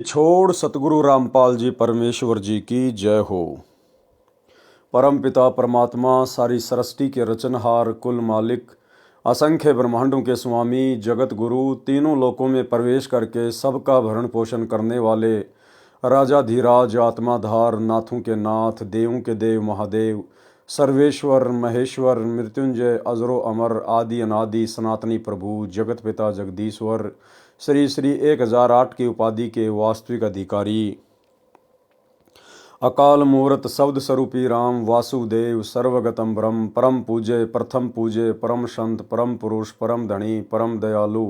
छोड़ सतगुरु रामपाल जी परमेश्वर जी की जय हो। परम पिता परमात्मा सारी सृष्टि के रचनहार कुल मालिक असंख्य ब्रह्मांडों के स्वामी जगत गुरु तीनों लोकों में प्रवेश करके सबका भरण पोषण करने वाले राजाधीराज आत्माधार नाथों के नाथ देवों के देव महादेव सर्वेश्वर महेश्वर मृत्युंजय अजरो अमर आदि अनादि सनातनी प्रभु जगत पिता जगदीश्वर श्री श्री 1008 की उपाधि के वास्तविक अधिकारी अकाल मूर्त शब्द स्वरूपी राम वासुदेव सर्वगतम ब्रह्म परम पूज्य प्रथम पूज्य परम संत परम पुरुष परम धनी परम दयालु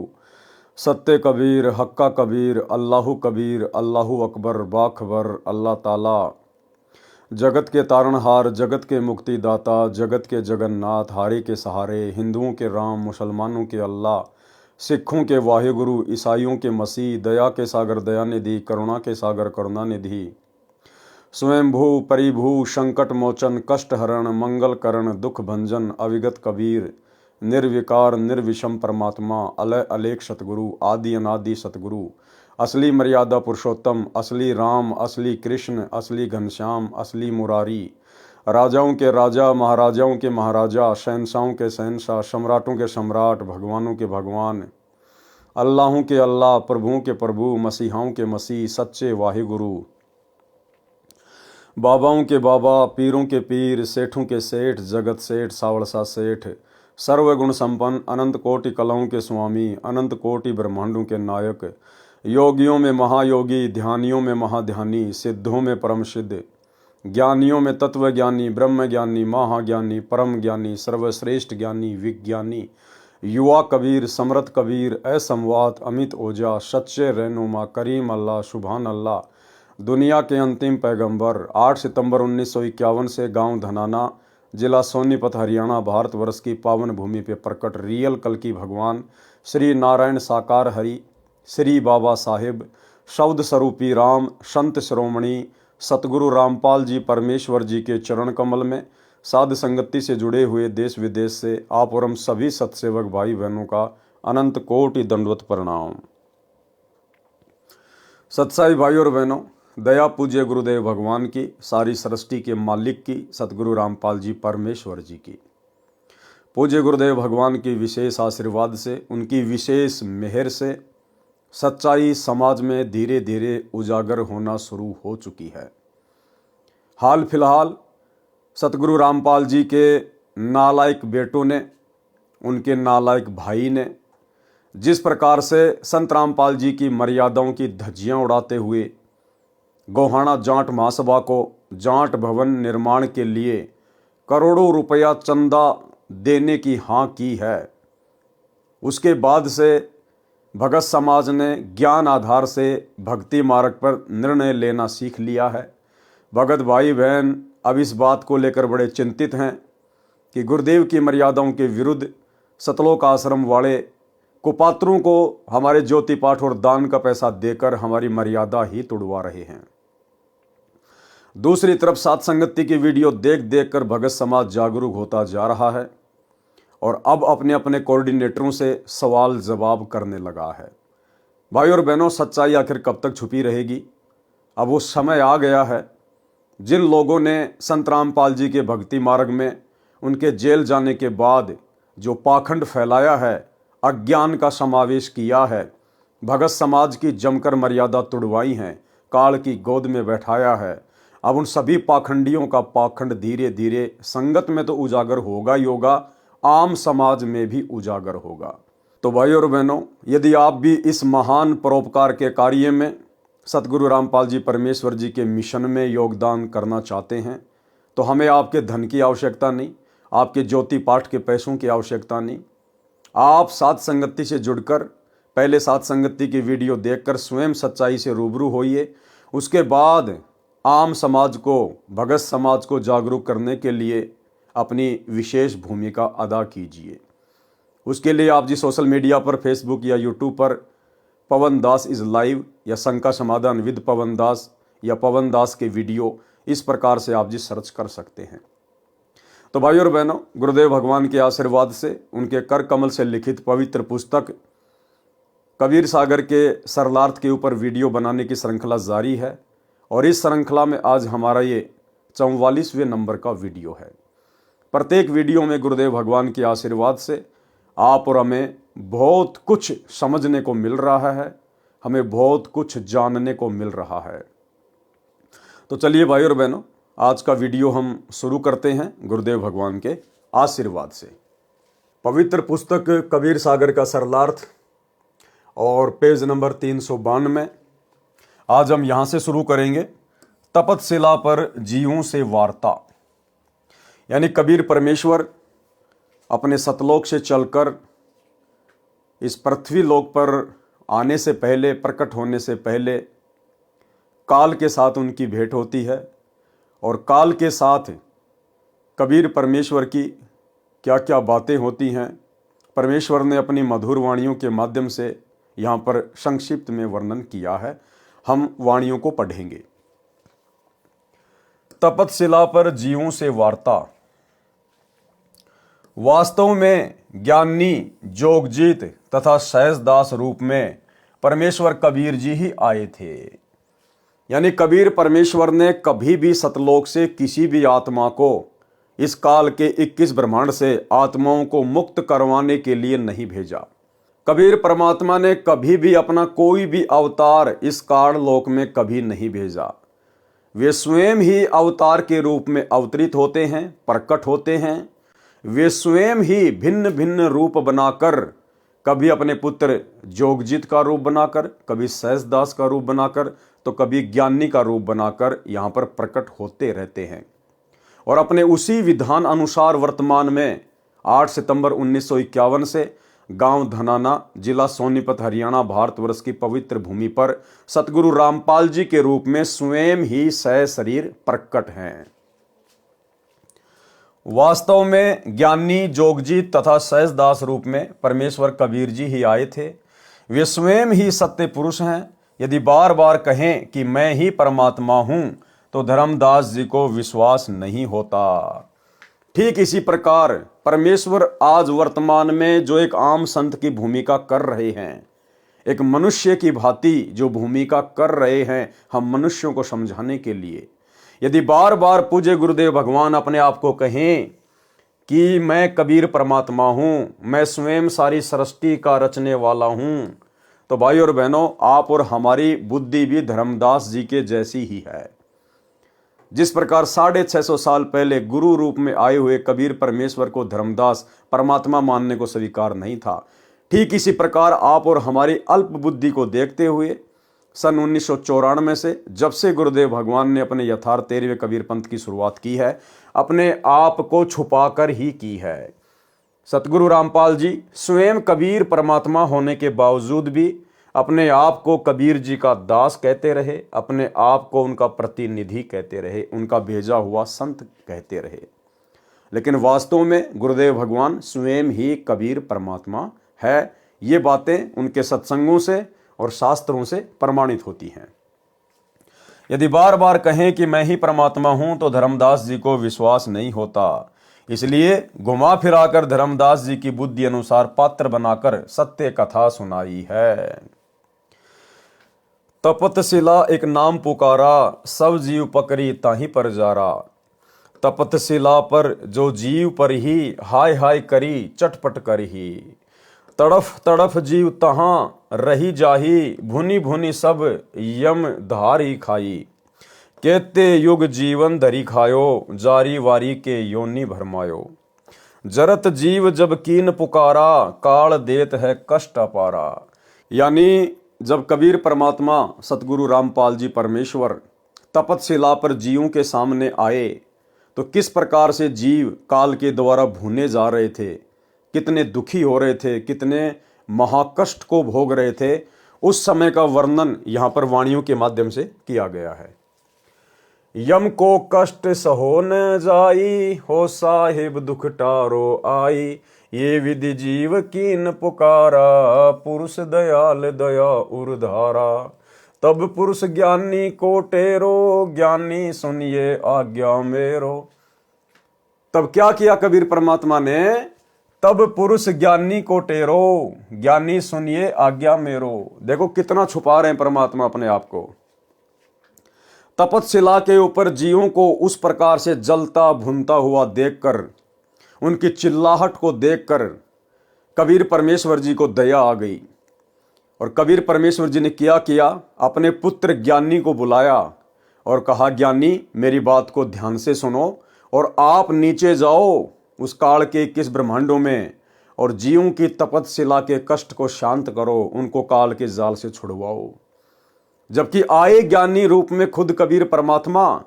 सत्य कबीर हक्का कबीर अल्लाहु कबीर अल्लाहु अकबर बाखबर अल्लाह ताला जगत के तारणहार जगत के मुक्तिदाता जगत के जगन्नाथ हारे के सहारे हिंदुओं के राम मुसलमानों के अल्लाह सिखों के वाहिगुरु ईसाइयों के मसीह दया के सागर दयानिधि करुणा के सागर करुणानिधि स्वयंभू परिभू संकट मोचन कष्ट हरण मंगल करण दुख भंजन अविगत कबीर निर्विकार निर्विषम परमात्मा अलय अलेख सतगुरु आदि अनादि सतगुरु असली मर्यादा पुरुषोत्तम असली राम असली कृष्ण असली घनश्याम असली मुरारी राजाओं के राजा महाराजाओं के महाराजा शहंशाहों के शहंशाह सम्राटों के सम्राट भगवानों के भगवान अल्लाहों के अल्लाह प्रभुओं के प्रभु मसीहाओं के मसीह सच्चे वाहिगुरु बाबाओं के बाबा पीरों के पीर सेठों के सेठ जगत सेठ सावड़सा सेठ सर्वगुण संपन्न अनंत कोटि कलाओं के स्वामी अनंत कोटि ब्रह्मांडों के नायक योगियों में महायोगी ध्यानियों में महाध्यानी सिद्धों में परम सिद्ध ज्ञानियों में तत्व ज्ञानी ब्रह्म ज्ञानी महाज्ञानी परम ज्ञानी सर्वश्रेष्ठ ज्ञानी विज्ञानी युवा कबीर समृत कबीर असंवात अमित ओजा सच्चे रहनुमा करीम अल्लाह सुभान अल्लाह दुनिया के अंतिम पैगंबर 8 सितंबर 1951 से गांव धनाना जिला सोनीपत हरियाणा भारतवर्ष की पावन भूमि पे प्रकट रियल कल की भगवान श्री नारायण साकार हरि श्री बाबा साहिब शब्द स्वरूपी राम संत शिरोमणि सतगुरु रामपाल जी परमेश्वर जी के चरण कमल में साध संगति से जुड़े हुए देश विदेश से आप और हम सभी सत्सेवक भाई बहनों का अनंत कोटि दंडवत प्रणाम। सत्साई भाई और बहनों, दया पूज्य गुरुदेव भगवान की सारी सृष्टि के मालिक की सतगुरु रामपाल जी परमेश्वर जी की पूज्य गुरुदेव भगवान की विशेष आशीर्वाद से उनकी विशेष मेहर से सच्चाई समाज में धीरे धीरे उजागर होना शुरू हो चुकी है। हाल फिलहाल सतगुरु रामपाल जी के नालायक बेटों ने उनके नालायक भाई ने जिस प्रकार से संत रामपाल जी की मर्यादाओं की धज्जियां उड़ाते हुए गोहाना जाट महासभा को जाट भवन निर्माण के लिए करोड़ों रुपया चंदा देने की हाँ की है, उसके बाद से भगत समाज ने ज्ञान आधार से भक्ति मार्ग पर निर्णय लेना सीख लिया है। भगत भाई बहन अब इस बात को लेकर बड़े चिंतित हैं कि गुरुदेव की मर्यादाओं के विरुद्ध सतलोक आश्रम वाले कुपात्रों को हमारे ज्योति पाठ और दान का पैसा देकर हमारी मर्यादा ही तुड़वा रहे हैं। दूसरी तरफ साथ संगति की वीडियो देख देख कर भगत समाज जागरूक होता जा रहा है और अब अपने अपने कोऑर्डिनेटरों से सवाल जवाब करने लगा है। भाई और बहनों, सच्चाई आखिर कब तक छुपी रहेगी? अब वो समय आ गया है जिन लोगों ने संत रामपाल जी के भक्ति मार्ग में उनके जेल जाने के बाद जो पाखंड फैलाया है, अज्ञान का समावेश किया है, भगत समाज की जमकर मर्यादा तुड़वाई है, काल की गोद में बैठाया है, अब उन सभी पाखंडियों का पाखंड धीरे धीरे संगत में तो उजागर होगा ही होगा, आम समाज में भी उजागर होगा। तो भाई और बहनों, यदि आप भी इस महान परोपकार के कार्य में सतगुरु रामपाल जी परमेश्वर जी के मिशन में योगदान करना चाहते हैं तो हमें आपके धन की आवश्यकता नहीं, आपके ज्योति पाठ के पैसों की आवश्यकता नहीं। आप साथ संगति से जुड़कर पहले साथ संगति की वीडियो देखकर स्वयं सच्चाई से रूबरू होइए, उसके बाद आम समाज को भगत समाज को जागरूक करने के लिए अपनी विशेष भूमिका अदा कीजिए। उसके लिए आप जी सोशल मीडिया पर फेसबुक या यूट्यूब पर पवन दास इज़ लाइव या शंका समाधान विद पवन दास या पवन दास के वीडियो इस प्रकार से आप जी सर्च कर सकते हैं। तो भाई और बहनों, गुरुदेव भगवान के आशीर्वाद से उनके कर कमल से लिखित पवित्र पुस्तक कबीर सागर के सरलार्थ के ऊपर वीडियो बनाने की श्रृंखला जारी है और इस श्रृंखला में आज हमारा ये 44वें नंबर का वीडियो है। प्रत्येक वीडियो में गुरुदेव भगवान के आशीर्वाद से आप और हमें बहुत कुछ समझने को मिल रहा है, हमें बहुत कुछ जानने को मिल रहा है। तो चलिए भाई और बहनों, आज का वीडियो हम शुरू करते हैं गुरुदेव भगवान के आशीर्वाद से। पवित्र पुस्तक कबीर सागर का सरलार्थ और पेज नंबर 392। आज हम यहाँ से शुरू करेंगे। तपतशिला पर जीवों से वार्ता, यानी कबीर परमेश्वर अपने सतलोक से चलकर इस पृथ्वी लोक पर आने से पहले, प्रकट होने से पहले काल के साथ उनकी भेंट होती है और काल के साथ कबीर परमेश्वर की क्या क्या बातें होती हैं, परमेश्वर ने अपनी मधुर वाणियों के माध्यम से यहाँ पर संक्षिप्त में वर्णन किया है। हम वाणियों को पढ़ेंगे। तपतशिला पर जीवों से वार्ता। वास्तव में ज्ञानी, जोगजीत तथा सहजदास रूप में परमेश्वर कबीर जी ही आए थे। यानी कबीर परमेश्वर ने कभी भी सतलोक से किसी भी आत्मा को इस काल के 21 ब्रह्मांड से आत्माओं को मुक्त करवाने के लिए नहीं भेजा। कबीर परमात्मा ने कभी भी अपना कोई भी अवतार इस काल लोक में कभी नहीं भेजा। वे स्वयं ही अवतार के रूप में अवतरित होते हैं, प्रकट होते हैं। वे स्वयं ही भिन्न भिन्न रूप बनाकर, कभी अपने पुत्र जोगजीत का रूप बनाकर, कभी सहजदास का रूप बनाकर, तो कभी ज्ञानी का रूप बनाकर यहाँ पर प्रकट होते रहते हैं। और अपने उसी विधान अनुसार वर्तमान में 8 सितंबर 1951 से गांव धनाना, जिला सोनीपत, हरियाणा, भारतवर्ष की पवित्र भूमि पर सतगुरु रामपाल जी के रूप में स्वयं ही सहशरीर प्रकट हैं। वास्तव में ज्ञानी, जोगजीत तथा सहजदास रूप में परमेश्वर कबीर जी ही आए थे। वे स्वयं ही सत्य पुरुष हैं। यदि बार बार कहें कि मैं ही परमात्मा हूं तो धर्मदास जी को विश्वास नहीं होता। ठीक इसी प्रकार परमेश्वर आज वर्तमान में जो एक आम संत की भूमिका कर रहे हैं, एक मनुष्य की भांति जो भूमिका कर रहे हैं हम मनुष्यों को समझाने के लिए, यदि बार बार पूज्य गुरुदेव भगवान अपने आप को कहें कि मैं कबीर परमात्मा हूं, मैं स्वयं सारी सृष्टि का रचने वाला हूं, तो भाई और बहनों, आप और हमारी बुद्धि भी धर्मदास जी के जैसी ही है। जिस प्रकार 650 साल पहले गुरु रूप में आए हुए कबीर परमेश्वर को धर्मदास परमात्मा मानने को स्वीकार नहीं था, ठीक इसी प्रकार आप और हमारी अल्प बुद्धि को देखते हुए सन 1994 से जब से गुरुदेव भगवान ने अपने यथार्थ 13वें कबीर पंथ की शुरुआत की है, अपने आप को छुपाकर ही की है। सतगुरु रामपाल जी स्वयं कबीर परमात्मा होने के बावजूद भी अपने आप को कबीर जी का दास कहते रहे, अपने आप को उनका प्रतिनिधि कहते रहे, उनका भेजा हुआ संत कहते रहे। लेकिन वास्तव में गुरुदेव भगवान स्वयं ही कबीर परमात्मा है। ये बातें उनके सत्संगों से और शास्त्रों से प्रमाणित होती हैं। यदि बार बार कहें कि मैं ही परमात्मा हूं तो धर्मदास जी को विश्वास नहीं होता। इसलिए घुमा फिराकर धर्मदास जी की बुद्धि अनुसार पात्र बनाकर सत्य कथा सुनाई है। तपतशिला एक नाम पुकारा, सब जीव पकड़ी ताही पर जारा। तपतशिला पर जो जीव पर ही हाय हाय करी, चटपट कर ही। तड़फ तड़फ जीव तहाँ रही जाही, भुनी भुनी सब यम धारी खाई। केते युग जीवन धरी खायो, जारी वारी के योनि भरमायो। जरत जीव जब कीन पुकारा, काल देत है कष्ट अपारा। यानी जब कबीर परमात्मा सतगुरु रामपाल जी परमेश्वर तपतशिला पर जीवों के सामने आए तो किस प्रकार से जीव काल के द्वारा भूने जा रहे थे, कितने दुखी हो रहे थे, कितने महाकष्ट को भोग रहे थे, उस समय का वर्णन यहाँ पर वाणियों के माध्यम से किया गया है। यम को कष्ट सहो न जाई, हो साहिब दुख टारो आई। ये विधि जीव कीन पुकारा, पुरुष दयाल दया उर्धारा। तब पुरुष ज्ञानी को टेरो, ज्ञानी सुनिए आज्ञा मेरो। तब क्या किया कबीर परमात्मा ने? तब पुरुष ज्ञानी को टेरो, ज्ञानी सुनिए आज्ञा मेरो। देखो कितना छुपा रहे हैं परमात्मा अपने आप को। तपतशिला के ऊपर जीवों को उस प्रकार से जलता भुनता हुआ देखकर, उनकी चिल्लाहट को देखकर कबीर परमेश्वर जी को दया आ गई। और कबीर परमेश्वर जी ने क्या किया, अपने पुत्र ज्ञानी को बुलाया और कहा, ज्ञानी मेरी बात को ध्यान से सुनो और आप नीचे जाओ उस काल के 21 ब्रह्मांडों में और जीवों की तपतशिला के कष्ट को शांत करो, उनको काल के जाल से छुड़वाओ। जबकि आए ज्ञानी रूप में खुद कबीर परमात्मा,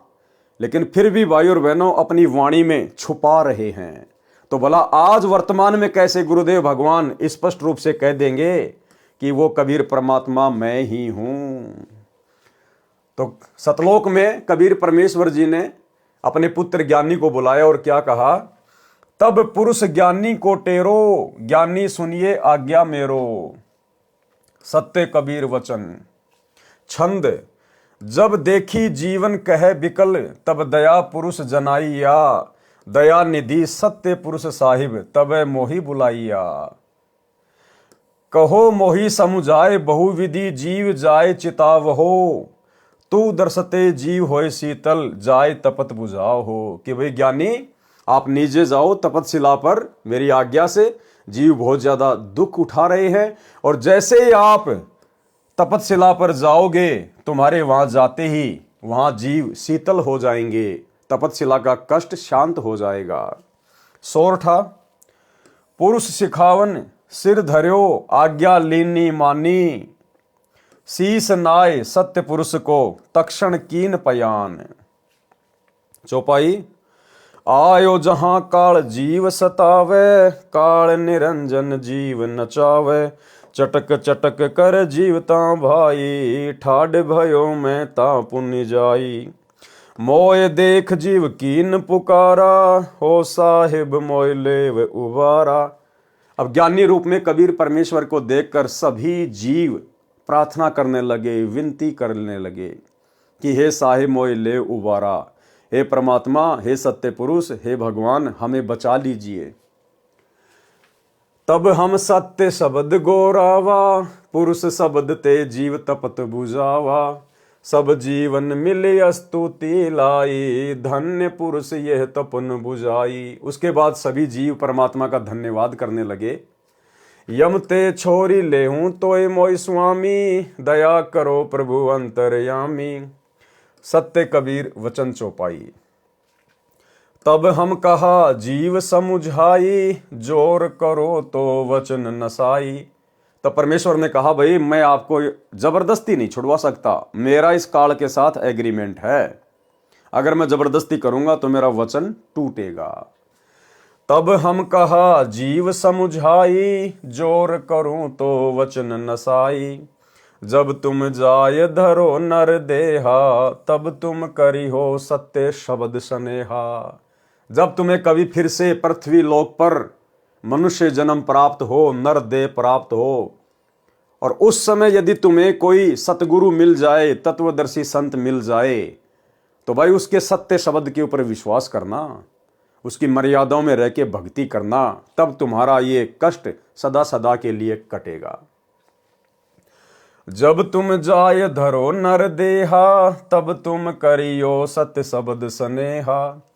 लेकिन फिर भी भाई और बहनों अपनी वाणी में छुपा रहे हैं। तो भला आज वर्तमान में कैसे गुरुदेव भगवान स्पष्ट रूप से कह देंगे कि वो कबीर परमात्मा मैं ही हूं। तो सतलोक में कबीर परमेश्वर जी ने अपने पुत्र ज्ञानी को बुलाया और क्या कहा, तब पुरुष ज्ञानी को टेरो, ज्ञानी सुनिए आज्ञा मेरो। सत्य कबीर वचन। छंद। जब देखी जीवन कहे बिकल, तब दया पुरुष जनाइया, दया निधि सत्य पुरुष साहिब, तब मोहि बुलाइया। कहो मोहि समुझाए बहुविधि, जीव जाए चितावहो, तू दर्शते जीव होए शीतल, जाए तपत बुझाओ हो। कि भाई ज्ञानी आप नीचे जाओ तपतशिला पर, मेरी आज्ञा से जीव बहुत ज्यादा दुख उठा रहे हैं, और जैसे ही आप तपतशिला पर जाओगे, तुम्हारे वहां जाते ही वहां जीव शीतल हो जाएंगे, तपतशिला का कष्ट शांत हो जाएगा। सोरठा। पुरुष सिखावन सिर धर्यो, आज्ञा लीनी मानी, शीस नाय सत्य पुरुष को, तक्षण कीन पयान। चौपाई। आयो जहां काल जीव सतावे, काल निरंजन जीव नचावे, चटक चटक कर जीवता भाई, ठाड भयो मैं ता पुण्य जाई। मोय देख जीव कीन पुकारा, हो साहिब मोय लेव उबारा। अब ज्ञानी रूप में कबीर परमेश्वर को देखकर सभी जीव प्रार्थना करने लगे, विनती करने लगे कि हे साहिब मोय ले उबारा, हे परमात्मा, हे सत्य पुरुष, हे भगवान, हमें बचा लीजिए। तब हम सत्य शब्द गोरावा, पुरुष शब्द ते जीव तपत बुझावा, सब जीवन मिले स्तुति लाई, धन्य पुरुष यह तपन बुझाई। उसके बाद सभी जीव परमात्मा का धन्यवाद करने लगे। यम ते छोरी ले हूं तोय मोय स्वामी, दया करो प्रभु अंतर्यामी। सत्य कबीर वचन चौपाई। तब हम कहा जीव समुझाई, जोर करो तो वचन नसाई। तब परमेश्वर ने कहा, भाई मैं आपको जबरदस्ती नहीं छुड़वा सकता, मेरा इस काल के साथ एग्रीमेंट है, अगर मैं जबरदस्ती करूंगा तो मेरा वचन टूटेगा। तब हम कहा जीव समुझाई, जोर करूं तो वचन नसाई, जब तुम जाय धरो नर देहा, तब तुम करी हो सत्य शब्द स्नेहा। जब तुम्हें कभी फिर से पृथ्वी लोक पर मनुष्य जन्म प्राप्त हो, नर देह प्राप्त हो, और उस समय यदि तुम्हें कोई सतगुरु मिल जाए, तत्वदर्शी संत मिल जाए, तो भाई उसके सत्य शब्द के ऊपर विश्वास करना, उसकी मर्यादाओं में रह के भक्ति करना, तब तुम्हारा ये कष्ट सदा सदा के लिए कटेगा। जब तुम जाय धरो नर देहा, तब तुम करियो सत्य शब्द स्नेहा,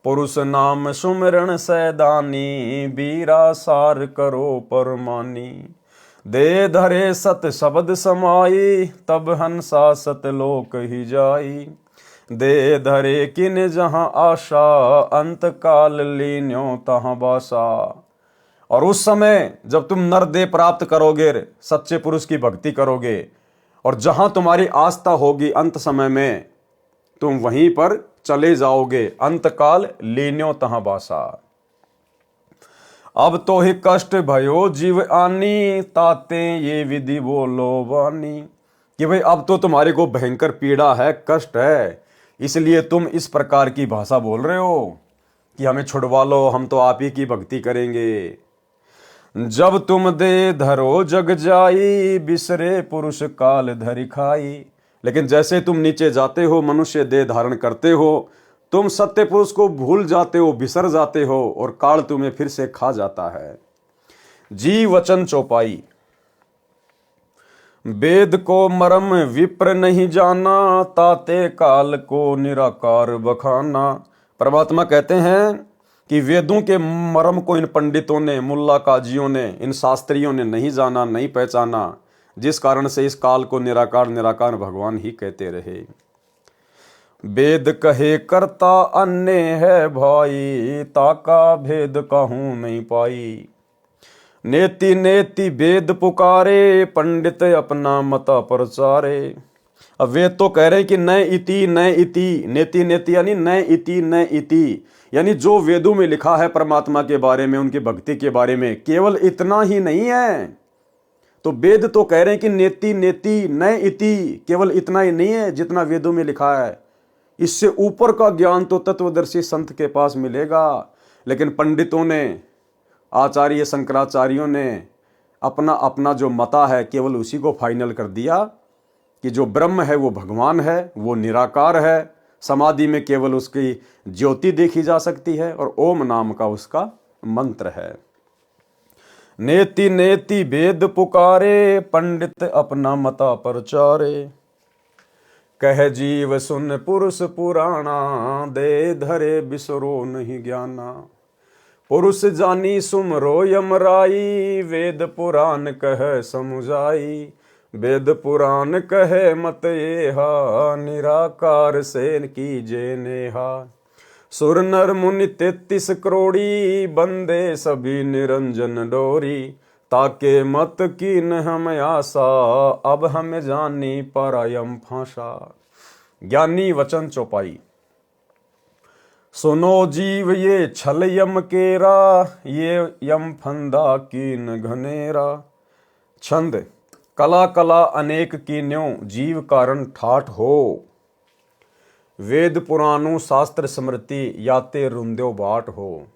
पुरुष नाम सुमिरन सैदानी, बीरा सार करो परमानी। दे धरे सत शब्द समाई, तब हंसा सतलोक ही जाई, दे धरे किन जहां आशा, अंत काल लीन्यो तहां बासा। और उस समय जब तुम नरदेह प्राप्त करोगे, सच्चे पुरुष की भक्ति करोगे, और जहां तुम्हारी आस्था होगी अंत समय में, तुम वहीं पर चले जाओगे, अंतकाल लीन्यो तहां बासा। अब तो ही कष्ट भयो जीव आनी, ताते ये विधि बोलो वानी। कि भाई अब तो तुम्हारे को भयंकर पीड़ा है, कष्ट है, इसलिए तुम इस प्रकार की भाषा बोल रहे हो कि हमें छुड़वा लो, हम तो आप ही की भक्ति करेंगे। जब तुम दे धरो जग जाई, बिसरे पुरुष काल धरि खाई। लेकिन जैसे तुम नीचे जाते हो, मनुष्य देह धारण करते हो, तुम सत्य पुरुष को भूल जाते हो, बिसर जाते हो, और काल तुम्हें फिर से खा जाता है। जी वचन चौपाई। वेद को मरम विप्र नहीं जाना, ताते काल को निराकार बखाना। परमात्मा कहते हैं कि वेदों के मर्म को इन पंडितों ने, मुल्ला काजियों ने, इन शास्त्रियों ने नहीं जाना, नहीं पहचाना, जिस कारण से इस काल को निराकार निराकार भगवान ही कहते रहे। वेद कहे करता अन्य है भाई, ताका भेद कहूं नहीं पाई। नेति नेति वेद पुकारे, पंडित अपना मता प्रचारे। अब वेद तो कह रहे हैं कि न इति न इति, नेति नेति यानी न इति न इति, यानी जो वेदों में लिखा है परमात्मा के बारे में, उनकी भक्ति के बारे में, केवल इतना ही नहीं है। तो वेद तो कह रहे हैं कि नेति नेति न इति, केवल इतना ही नहीं है जितना वेदों में लिखा है। इससे ऊपर का ज्ञान तो तत्वदर्शी संत के पास मिलेगा। लेकिन पंडितों ने, आचार्य शंकराचार्यों ने अपना अपना जो मता है केवल उसी को फाइनल कर दिया कि जो ब्रह्म है वो भगवान है, वो निराकार है। समाधि में केवल उसकी ज्योति देखी जा सकती है और ओम नाम का उसका मंत्र है। नेति नेति वेद पुकारे, पंडित अपना मता प्रचारे। कह जीव सुन पुरुष पुराणा, दे धरे बिसरो नहीं ज्ञाना। पुरुष जानी सुमरो यमराई, वेद पुराण कह समुझाई। वेद पुराण कहे मत येहा, निराकार से कीजे नेहा। सुर नर मुनि 33 करोड़ी, बंदे सभी निरंजन डोरी। ताके मत कीन हम आशा, अब हम जानी परायम फांसा। ज्ञानी वचन चौपाई। सुनो जीव ये छल यम केरा, ये यम फंदा कीन घनेरा। छंद। कला कला अनेक कीन्यों, जीव कारण ठाठ हो। वेद पुराणों शास्त्र स्मृति, याते रुंद्यो बाट हो।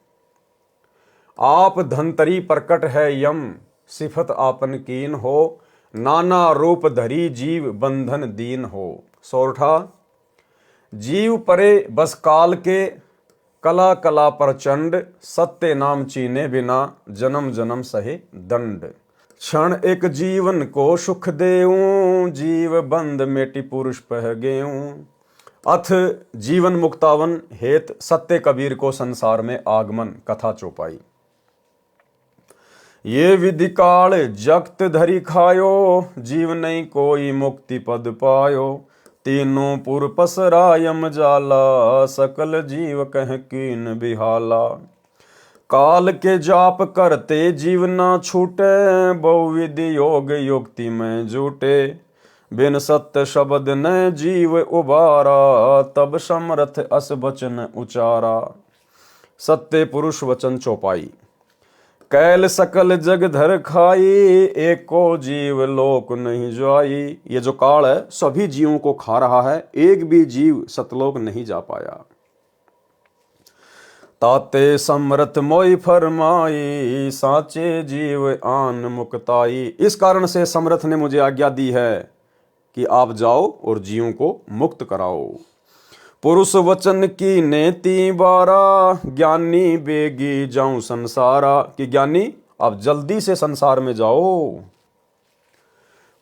आप धनतरी प्रकट है यम, सिफत आपन कीन हो। नाना रूप धरी जीव, बंधन दीन हो। सोरठा। जीव परे बस काल के, कला कला प्रचंड। सत्य नाम चीने बिना, जन्म जन्म सहे दंड। क्षण एक जीवन को सुख देऊं, जीव बंद मेटी पुरुष पह गेऊं। अथ जीवन मुक्तावन हेत, सत्य कबीर को संसार में आगमन। कथा चौपाई। ये विधि काल जगत धरी खायो, जीव नहीं कोई मुक्ति पद पायो। तीनों पुर पसरा यम जाला, सकल जीव कह कीन बिहाला। काल के जाप करते जीव ना छूटे, बहुविधि योग युक्ति में जुटे। बिन सत्य शब्द न जीव उबारा, तब समर्थ अस वचन उचारा। सत्य पुरुष वचन चौपाई। कैल सकल जग धर खाई, एको जीव लोक नहीं जाई। ये जो काल है सभी जीवों को खा रहा है, एक भी जीव सतलोक नहीं जा पाया। ताते समरथ मोई फरमाई, साचे जीव आन मुक्ताई। इस कारण से समरथ ने मुझे आज्ञा दी है कि आप जाओ और जीवों को मुक्त कराओ। पुरुष वचन की नेति बारा, ज्ञानी बेगी जाऊं संसारा। कि ज्ञानी आप जल्दी से संसार में जाओ।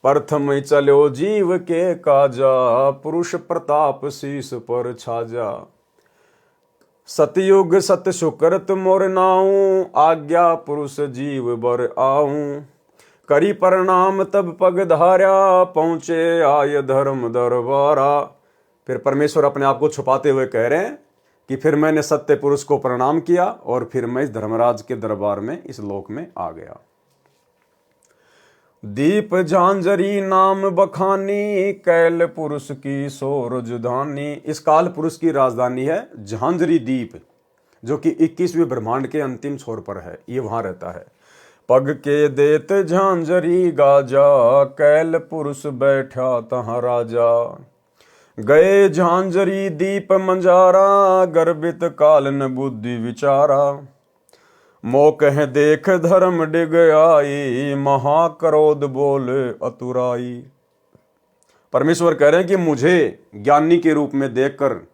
प्रथम चलो जीव के काजा, पुरुष प्रताप शीस पर छाजा। सतयुग सत सुकृत मोर नाऊं, आज्ञा पुरुष जीव बर आऊं। करी प्रणाम तब पग धार्या, पहुंचे आय धर्म दरबारा। फिर परमेश्वर अपने आप को छुपाते हुए कह रहे हैं कि फिर मैंने सत्य पुरुष को प्रणाम किया और फिर मैं इस धर्मराज के दरबार में, इस लोक में आ गया। दीप झांझरी नाम बखानी, कैल पुरुष की सो राजधानी। इस काल पुरुष की राजधानी है झांझरी द्वीप, जो कि 21वें ब्रह्मांड के अंतिम छोर पर है। ये वहां रहता है। पग के देत झांझरी गाजा, कैल पुरुष बैठा तहाँ राजा। गए झांझरी दीप मंजारा, गर्भित काल न बुद्धि विचारा। मोकह देख धर्म डिग आई, महाक्रोध बोल अतुराई। परमेश्वर कह रहे हैं कि मुझे ज्ञानी के रूप में देखकर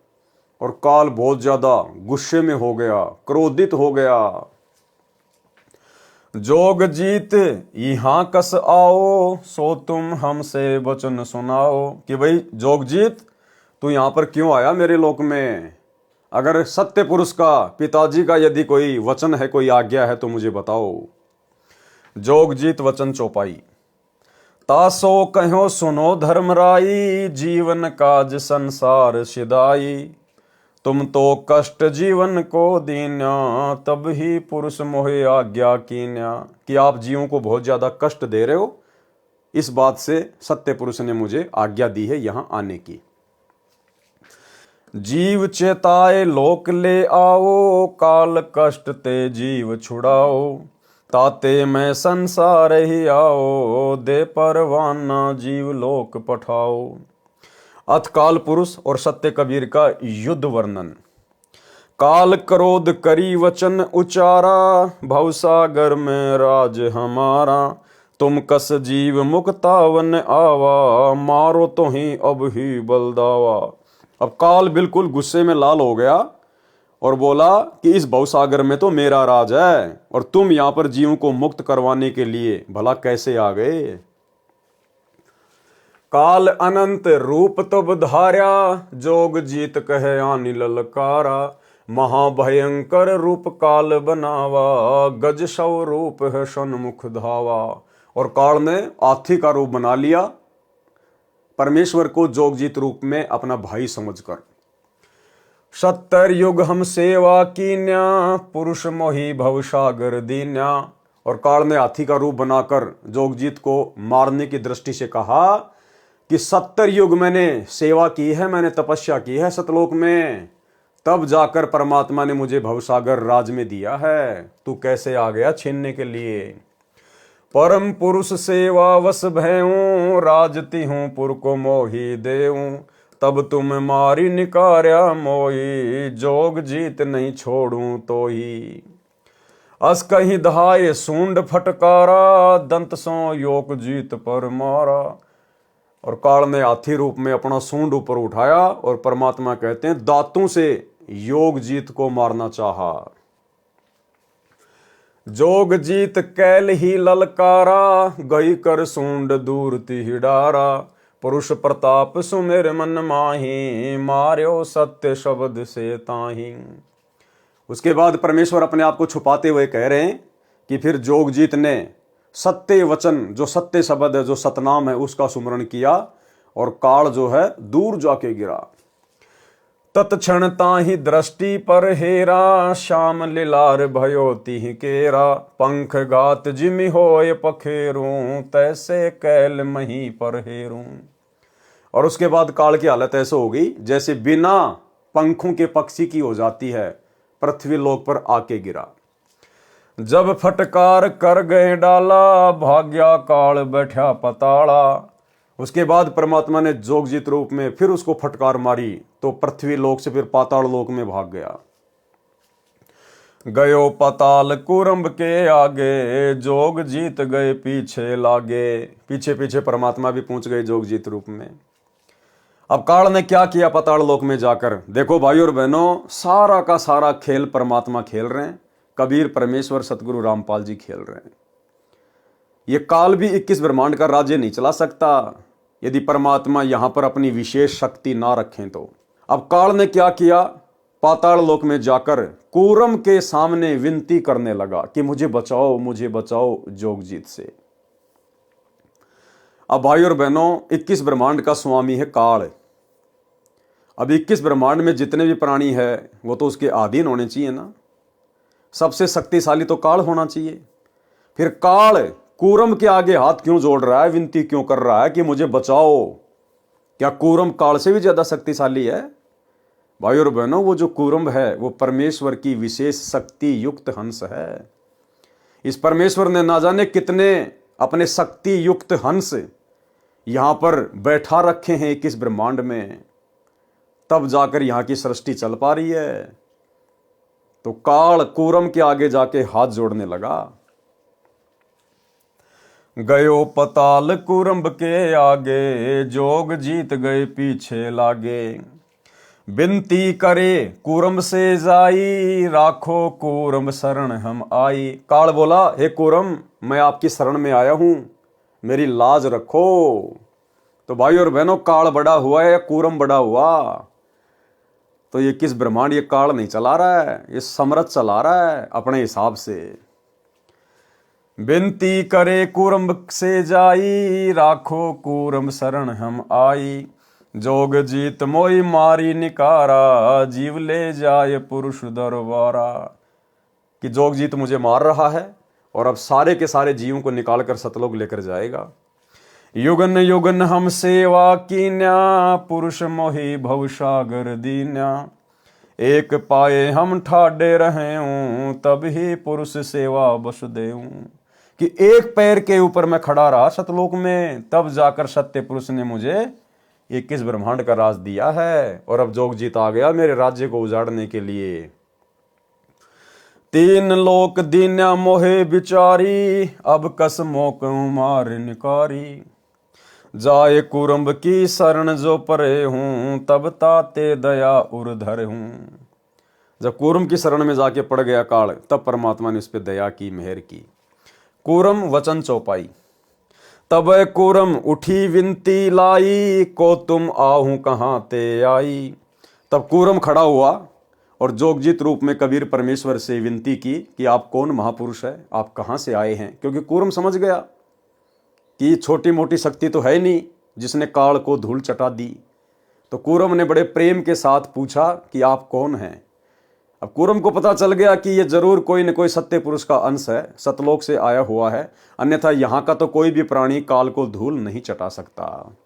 और काल बहुत ज्यादा गुस्से में हो गया, क्रोधित हो गया। जोग जीत यहाँ कस आओ, सो तुम हमसे वचन सुनाओ। कि भाई जोग जीत, तू यहाँ पर क्यों आया मेरे लोक में? अगर सत्य पुरुष का, पिताजी का यदि कोई वचन है, कोई आज्ञा है तो मुझे बताओ। जोग जीत वचन चौपाई। तासो कहो सुनो धर्मराई, जीवन काज संसार सिदाई। तुम तो कष्ट जीवन को दीन्या, तब ही पुरुष मोहे आज्ञा कीन्या। कि आप जीवों को बहुत ज्यादा कष्ट दे रहे हो, इस बात से सत्य पुरुष ने मुझे आज्ञा दी है यहां आने की। जीव चेताए लोक ले आओ, काल कष्ट ते जीव छुड़ाओ। ताते मैं संसार ही आओ, दे परवाना जीव लोक पठाओ। अथ काल पुरुष और सत्य कबीर का युद्ध वर्णन। काल क्रोध करी वचन उचारा, भवसागर में राज हमारा। तुम कस जीव मुक्तावन आवा, मारो तो ही अब ही बलदावा। अब काल बिल्कुल गुस्से में लाल हो गया और बोला कि इस भवसागर में तो मेरा राज है, और तुम यहां पर जीवों को मुक्त करवाने के लिए भला कैसे आ गए? काल अनंत रूप तब धार्या, जोग जीत कहे आनि ललकारा। महाभयंकर रूप काल बनावा, गज सौ रूप है सन्मुख धावा। और काल ने हाथी का रूप बना लिया, परमेश्वर को जोगजीत रूप में अपना भाई समझकर। 70 युग हम सेवा कीन्या, पुरुष मोहि भवसागर दीन्या। और काल ने हाथी का रूप बनाकर जोगजीत को मारने की दृष्टि से कहा कि 70 युग मैंने सेवा की है, मैंने तपस्या की है सतलोक में, तब जाकर परमात्मा ने मुझे भवसागर राज में दिया है। तू कैसे आ गया छीनने के लिए? परम पुरुष सेवा वश भयूं, राजती हूं पुर को मोही देऊं। तब तुम मारी निकार्या मोही, जोग जीत नहीं छोड़ूं तो ही। अस कहीं दहाए सूंड फटकारा, दंत सो योग जीत पर मारा। और काल ने हाथी रूप में अपना सूंड ऊपर उठाया और परमात्मा कहते हैं दांतों से योग जीत को मारना चाहा। जोग जीत कैल ही ललकारा, गई कर सूंड दूर तिहि डारा। पुरुष प्रताप सुमेर मन माही, मार्यो सत्य शब्द से ताही। उसके बाद परमेश्वर अपने आप को छुपाते हुए कह रहे हैं कि फिर जोगजीत ने सत्य वचन, जो सत्य शब्द है, जो सतनाम है, उसका सुमरण किया और काल जो है दूर जाके गिरा। तत्क्षण ताहि दृष्टि पर हेरा, श्याम लिलार भयो तिहि केरा। पंख घात जिमि होय पखेरूं, तैसे कैल मही पर हेरूं। और उसके बाद काल की हालत ऐसे हो गई जैसे बिना पंखों के पक्षी की हो जाती है, पृथ्वी लोक पर आके गिरा। जब फटकार कर गए डाला, भाग्या काल बैठा पताड़ा। उसके बाद परमात्मा ने जोगजीत रूप में फिर उसको फटकार मारी तो पृथ्वी लोक से फिर पाताल लोक में भाग गया। गयो पताल कुरंब के आगे, जोग जीत गए पीछे लागे। पीछे पीछे परमात्मा भी पहुंच गए जोगजीत रूप में। अब काल ने क्या किया पताल लोक में जाकर? देखो भाई और बहनों, सारा का सारा खेल परमात्मा खेल रहे हैं, कबीर, परमेश्वर, सतगुरु रामपाल जी खेल रहे हैं। ये काल भी 21 ब्रह्मांड का राज्य नहीं चला सकता यदि परमात्मा यहां पर अपनी विशेष शक्ति ना रखें तो। अब काल ने क्या किया? पाताल लोक में जाकर कूरम के सामने विनती करने लगा कि मुझे बचाओ, मुझे बचाओ जोगजीत से। अब भाई और बहनों, 21 ब्रह्मांड का स्वामी है काल। अब 21 ब्रह्मांड में जितने भी प्राणी है वो तो उसके अधीन होने चाहिए ना। सबसे शक्तिशाली तो काल होना चाहिए। फिर काल कूरम के आगे हाथ क्यों जोड़ रहा है, विनती क्यों कर रहा है कि मुझे बचाओ? क्या कूरम काल से भी ज्यादा शक्तिशाली है? भाई और बहनों, वो जो कूरम है वो परमेश्वर की विशेष शक्ति युक्त हंस है। इस परमेश्वर ने ना जाने कितने अपने शक्ति युक्त हंस यहां पर बैठा रखे हैं 21 ब्रह्मांड में, तब जाकर यहां की सृष्टि चल पा रही है। तो काल कूरम के आगे जाके हाथ जोड़ने लगा। गयो पताल कुरंब के आगे, जोग जीत गए पीछे लागे। बिनती करे कूरम से जाई, राखो कूरम शरण हम आई। काल बोला, हे कूरम, मैं आपकी शरण में आया हूं, मेरी लाज रखो। तो भाई और बहनों, काल बड़ा हुआ है या कूरम बड़ा हुआ? तो ये किस ब्रह्मांड, ये काल नहीं चला रहा है, ये समरथ चला रहा है अपने हिसाब से। बिनती करे कूरम से जाई, राखो कूरम शरण हम आई। जोग जीत मोई मारी निकारा, जीव ले जाए पुरुष दरबारा। कि जोग जीत मुझे मार रहा है और अब सारे के सारे जीवों को निकाल कर सतलोक लेकर जाएगा। युगन युगन हम सेवा कीन्या, पुरुष मोहि भवसागर दीन्या। एक पाए हम ठाडे रहे हूं, तब ही पुरुष सेवा बस देऊं। कि एक पैर के ऊपर मैं खड़ा रहा सतलोक में, तब जाकर सत्य पुरुष ने मुझे 21 ब्रह्मांड का राज दिया है। और अब जोग जीत आ गया मेरे राज्य को उजाड़ने के लिए। तीन लोक दीन्या मोहे बिचारी, अब कस मोक मार निकारी। जाए कुरम्ब की शरण जो परे हूं, तब ताते दया उर्धर हूं। जब कूरम की शरण में जाके पड़ गया काल, तब परमात्मा ने उस पर दया की, मेहर की। कूरम वचन चौपाई। तब कूरम उठी विनती लाई, को तुम आहू कहां ते आई। तब कूरम खड़ा हुआ और जोगजीत रूप में कबीर परमेश्वर से विनती की कि आप कौन महापुरुष है, आप कहां से आए हैं। क्योंकि कूरम समझ गया कि छोटी मोटी शक्ति तो है नहीं जिसने काल को धूल चटा दी। तो कूरम ने बड़े प्रेम के साथ पूछा कि आप कौन हैं। अब कूरम को पता चल गया कि ये जरूर कोई न कोई सत्य पुरुष का अंश है, सतलोक से आया हुआ है, अन्यथा यहां का तो कोई भी प्राणी काल को धूल नहीं चटा सकता।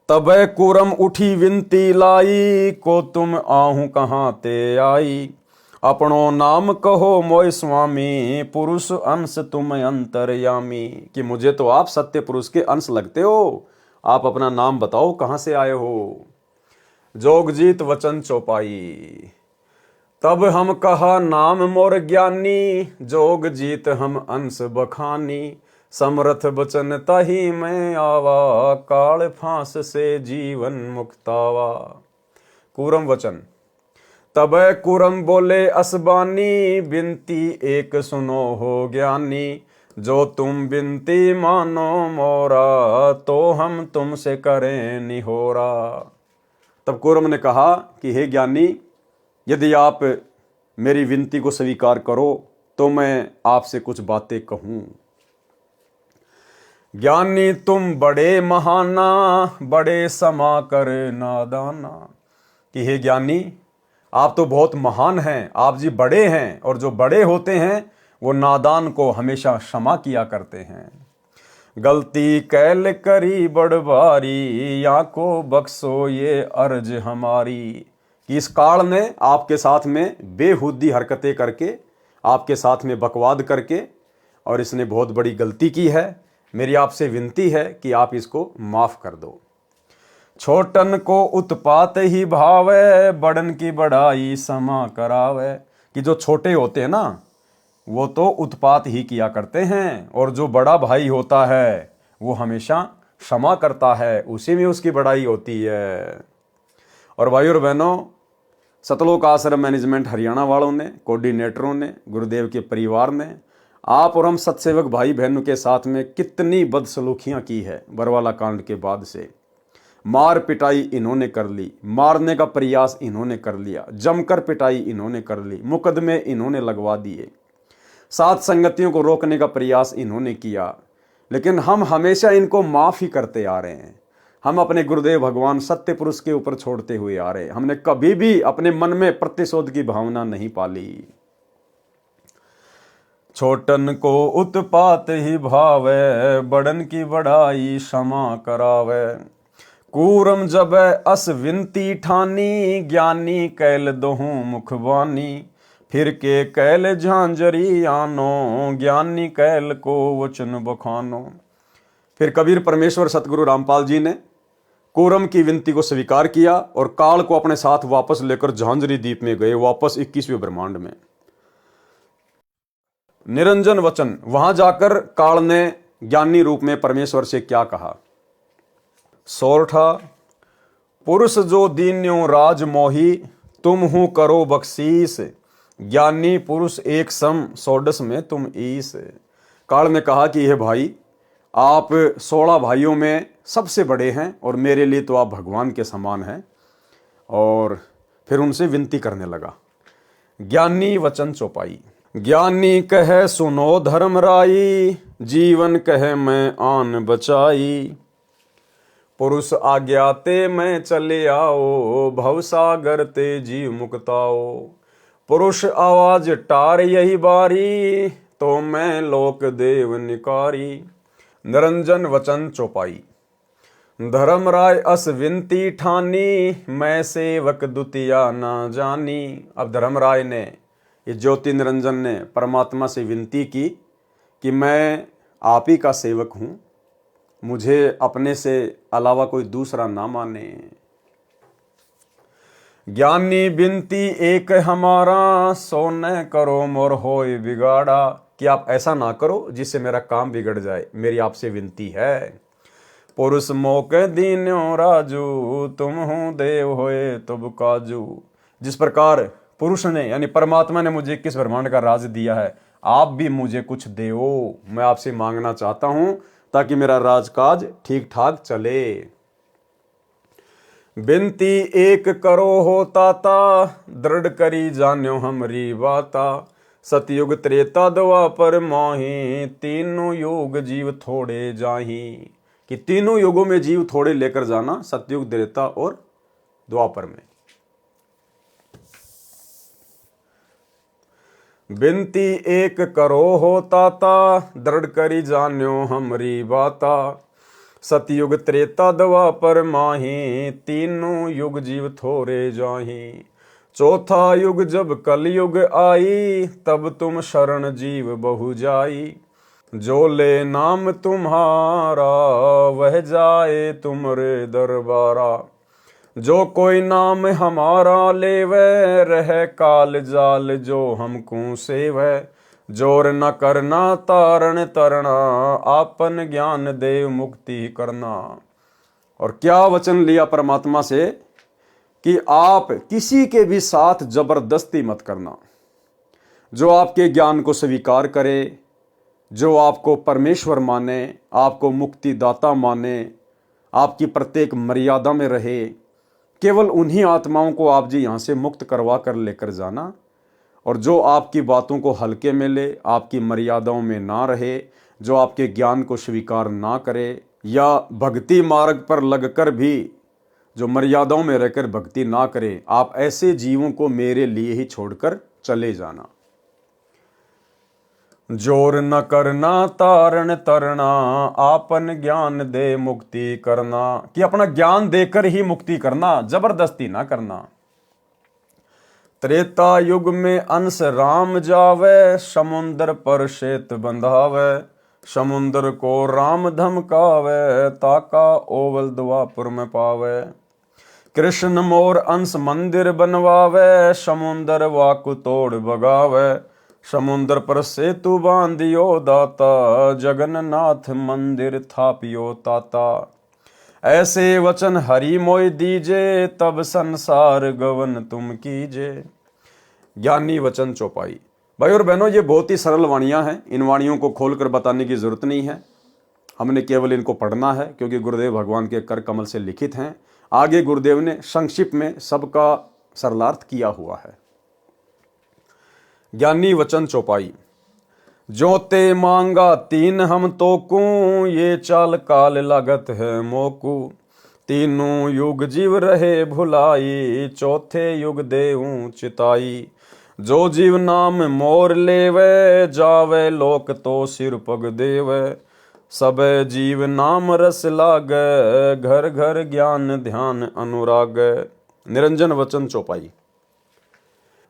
तब कूरम उठी विनती लाई, को तुम आहू कहां ते आई। अपनो नाम कहो मोय स्वामी, पुरुष अंश तुम अंतर्यामी। कि मुझे तो आप सत्य पुरुष के अंश लगते हो, आप अपना नाम बताओ, कहां से आए हो। जोगजीत वचन चौपाई। तब हम कहा नाम मोर ज्ञानी, जोगजीत हम अंश बखानी। समरथ बचन ताही मैं आवा, काल फांस से जीवन मुक्तावा। कूरम वचन। तब कूरम बोले असबानी, बिनती एक सुनो हो ज्ञानी। जो तुम बिनती मानो मोरा, तो हम तुमसे करें निहोरा। तब कूरम ने कहा कि हे ज्ञानी, यदि आप मेरी विनती को स्वीकार करो तो मैं आपसे कुछ बातें कहूं। ज्ञानी तुम बड़े महाना, बड़े समा कर नादाना। कि हे ज्ञानी, आप तो बहुत महान हैं, आप जी बड़े हैं, और जो बड़े होते हैं वो नादान को हमेशा क्षमा किया करते हैं। गलती कैल करी बड़ भारी, या को बख्शो ये अर्ज हमारी। कि इस काल ने आपके साथ में बेहुदी हरकतें करके, आपके साथ में बकवाद करके, और इसने बहुत बड़ी गलती की है। मेरी आपसे विनती है कि आप इसको माफ कर दो। छोटन को उत्पात ही भावे, बड़न की बड़ाई समा करावे। कि जो छोटे होते हैं ना, वो तो उत्पात ही किया करते हैं, और जो बड़ा भाई होता है वो हमेशा क्षमा करता है, उसी में उसकी बड़ाई होती है। और भाई और बहनों, सतलोक आश्रम मैनेजमेंट हरियाणा वालों ने, कोऑर्डिनेटरों ने, गुरुदेव के परिवार ने, आप और हम सत्सेवक भाई बहनों के साथ में कितनी बदसलूकियां की है बरवाला कांड के बाद से। मार पिटाई इन्होंने कर ली, मारने का प्रयास इन्होंने कर लिया, जमकर पिटाई इन्होंने कर ली, मुकदमे इन्होंने लगवा दिए, साथ संगतियों को रोकने का प्रयास इन्होंने किया, लेकिन हम हमेशा इनको माफ ही करते आ रहे हैं। हम अपने गुरुदेव भगवान सत्य पुरुष के ऊपर छोड़ते हुए आ रहे हैं। हमने कभी भी अपने मन में प्रतिशोध की भावना नहीं पाली। छोटन को उत्पात ही भावे, बड़न की बड़ाई क्षमा करावे। कूरम जब अस विनती ठानी, ज्ञानी कैल दोहूं मुखबानी। फिर के कैल झांझरी आनो, ज्ञानी कैल को वचन बखानो। फिर कबीर परमेश्वर सतगुरु रामपाल जी ने कूरम की विनती को स्वीकार किया और काल को अपने साथ वापस लेकर झांझरी द्वीप में गए, वापस 21वें ब्रह्मांड में। निरंजन वचन। वहां जाकर काल ने ज्ञानी रूप में परमेश्वर से क्या कहा। सोरठा पुरुष जो दीन्यो राज मोही, तुम हूँ करो बख्शीस। ज्ञानी पुरुष एक सम, सोडस में तुम ईस। काल ने कहा कि यह भाई, आप 16 भाइयों में सबसे बड़े हैं और मेरे लिए तो आप भगवान के समान हैं। और फिर उनसे विनती करने लगा। ज्ञानी वचन चौपाई। ज्ञानी कहे सुनो धर्म राई, जीवन कहे मैं आन बचाई। पुरुष आज्ञा ते मैं चले आओ, भवसागर ते जीव मुक्ताओ। पुरुष आवाज टार यही बारी, तो मैं लोक देव निकारी। निरंजन वचन चौपाई। धर्म राय अस विनती ठानी, मैं सेवक दुतिया ना जानी। अब धर्मराय ने, ये ज्योति निरंजन ने परमात्मा से विनती की कि मैं आप ही का सेवक हूँ, मुझे अपने से अलावा कोई दूसरा ना माने। ज्ञानी बिनती एक हमारा, सो न करो मोर होय बिगाड़ा। कि आप ऐसा ना करो जिससे मेरा काम बिगड़ जाए, मेरी आपसे विनती है। पुरुष मौके दीन्यो राजू, तुम हूँ देव होए तुब काजू। जिस प्रकार पुरुष ने यानी परमात्मा ने मुझे 21 ब्रह्मांड का राज दिया है, आप भी मुझे कुछ देवो, मैं आपसे मांगना चाहता हूं ताकि मेरा राजकाज ठीक ठाक चले। बिनती एक करो हो ताता, दृढ़ करी जान्यो हमरी बाता। सतयुग त्रेता द्वापर माही, तीनों युग जीव थोड़े जाही। कि तीनों युगों में जीव थोड़े लेकर जाना, सतयुग त्रेता और द्वापर में। बिनती एक करो हो ताता, दृढ़ करी जान्यो हमरी बाता। सतयुग त्रेता द्वापर माही, तीनों युग जीव थोड़े जाही। चौथा युग जब कलयुग आई, तब तुम शरण जीव बहु जाई। जो ले नाम तुम्हारा, वह जाए तुमरे दरबारा। जो कोई नाम हमारा लेवे, रहे काल जाल जो हमको सेवे। जोर न करना तारण तरना, आपन ज्ञान देव मुक्ति करना। और क्या वचन लिया परमात्मा से कि आप किसी के भी साथ जबरदस्ती मत करना। जो आपके ज्ञान को स्वीकार करे, जो आपको परमेश्वर माने, आपको मुक्तिदाता माने, आपकी प्रत्येक मर्यादा में रहे, केवल उन्हीं आत्माओं को आप जी यहाँ से मुक्त करवा कर लेकर जाना। और जो आपकी बातों को हल्के में ले, आपकी मर्यादाओं में ना रहे, जो आपके ज्ञान को स्वीकार ना करे, या भक्ति मार्ग पर लगकर भी जो मर्यादाओं में रहकर भक्ति ना करे, आप ऐसे जीवों को मेरे लिए ही छोड़कर चले जाना। जोर न करना तारण तरना, आपन ज्ञान दे मुक्ति करना। कि अपना ज्ञान देकर ही मुक्ति करना, जबरदस्ती ना करना। त्रेता युग में अंश राम जावे, समुद्र पर शेत बंधावे। समुद्र को राम धमकावे, ताका ओवल द्वापुर में पावे। कृष्ण मोर अंश मंदिर बनवावे, समुद्र वाकु तोड़ बगावे। समुद्र पर सेतु बांधियो दाता, जगन्नाथ मंदिर थापियो ताता। ऐसे वचन हरि मोय दीजे, तब संसार गवन तुम कीजे। ज्ञानी वचन चौपाई। भाई और बहनों, ये बहुत ही सरल वाणियां हैं, इन वाणियों को खोलकर बताने की जरूरत नहीं है, हमने केवल इनको पढ़ना है क्योंकि गुरुदेव भगवान के कर कमल से लिखित हैं। आगे गुरुदेव ने संक्षिप्त में सबका सरलार्थ किया हुआ है। ज्ञानी वचन चौपाई। जो ते मांगा तीन हम तोकू, ये चाल काल लागत है मोकू। तीनों युग जीव रहे भुलाई, चौथे युग देऊं चिताई। जो जीव नाम मोर लेवे, जावे लोक तो सिर पग देवे। सब जीव नाम रस लागे, घर घर ज्ञान ध्यान अनुराग। निरंजन वचन चौपाई।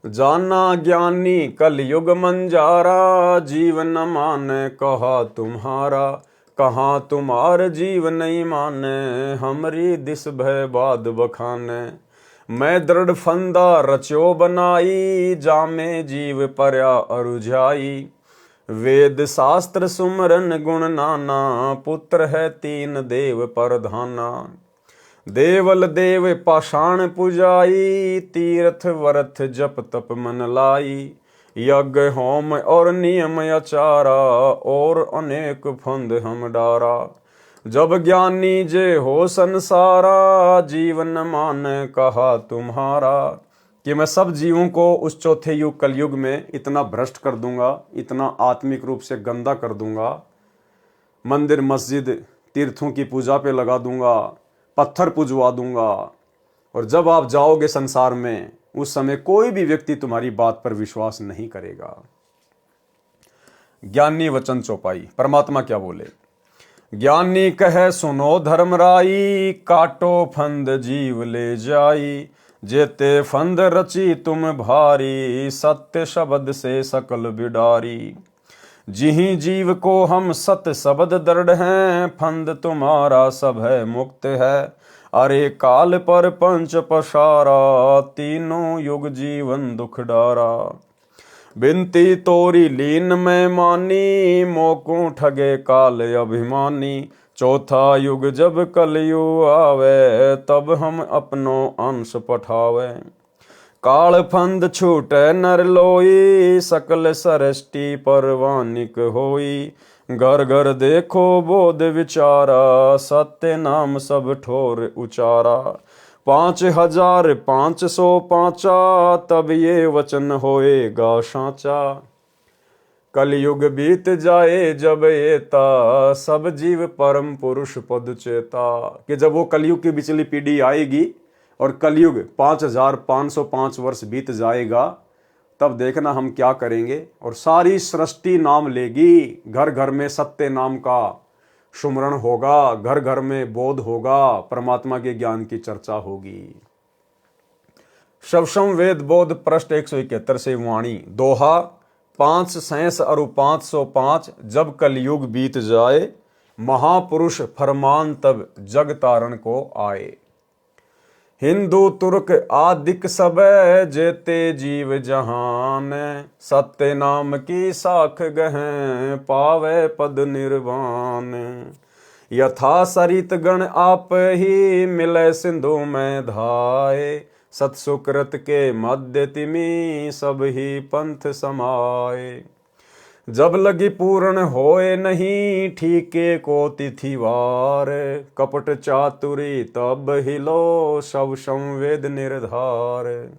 जाना ज्ञानी कल युग मंजारा, जीवन माने कहा तुम्हारा। कहाँ तुम्हार जीव नहीं माने, हमरी दिस भय बाद बखाने। मैं दृढ़ फंदा रचो बनाई, जामे जीव पर्या अरुझाई। वेद शास्त्र सुमरन गुण नाना, पुत्र है तीन देव परधाना। देवल देव पाषाण पुजाई, तीर्थ वर्थ जप तप मन लाई। यज्ञ होम और नियम आचारा, और अनेक फंद हम डारा। जब ज्ञानी जे हो संसारा, जीवन मान कहा तुम्हारा। कि मैं सब जीवों को उस चौथे युग कलयुग में इतना भ्रष्ट कर दूंगा, इतना आत्मिक रूप से गंदा कर दूंगा, मंदिर मस्जिद तीर्थों की पूजा पे लगा दूंगा, पत्थर पुजवा दूंगा। और जब आप जाओगे संसार में, उस समय कोई भी व्यक्ति तुम्हारी बात पर विश्वास नहीं करेगा। ज्ञानी वचन चौपाई। परमात्मा क्या बोले? ज्ञानी कहे सुनो धर्मराई, काटो फंद जीव ले जाई। जेते फंद रची तुम भारी, सत्य शब्द से सकल बिडारी। जिहि जीव को हम सत्य शब्द दृढ़ हैं, फंद तुम्हारा सब है मुक्त है। अरे काल पर पंच पसारा, तीनों युग जीवन दुख डारा। बिनती तोरी लीन में मानी, मोकू ठगे काल अभिमानी। चौथा युग जब कलयुग आवे, तब हम अपनो अंश पठावे। काल फंद छूटे नर लोई, सकल सृष्टि परवानिक होई। घर घर देखो बोध विचारा, सत्य नाम सब ठोर उचारा। 5505 तब ये वचन होएगा साचा। कलयुग बीत जाए जब एता, सब जीव परम पुरुष पद चेता। कि जब वो कलयुग की बिचली पीढ़ी आएगी और कलयुग 5505 वर्ष बीत जाएगा, तब देखना हम क्या करेंगे। और सारी सृष्टि नाम लेगी, घर घर में सत्य नाम का सुमरण होगा, घर घर में बोध होगा, परमात्मा के ज्ञान की चर्चा होगी। शवसम वेद बोध पृष्ठ 171 से वाणी। दोहा 5 और 505। जब कलयुग बीत जाए, महापुरुष फरमान तब जग तारण को आए। हिंदू तुर्क आदिक सब, जेते जीव जहान। सत्य नाम की साख गहें, पावे पद निर्वाण। यथा सरित गण आप ही, मिले सिंधु में धाये। सत्सुकृत के मध्य तिमी, सब ही पंथ समाये। जब लगी पूर्ण होए नहीं, ठीके को तिथिवार। कपट चातुरी तब हिलो, सब संवेद निर्धार।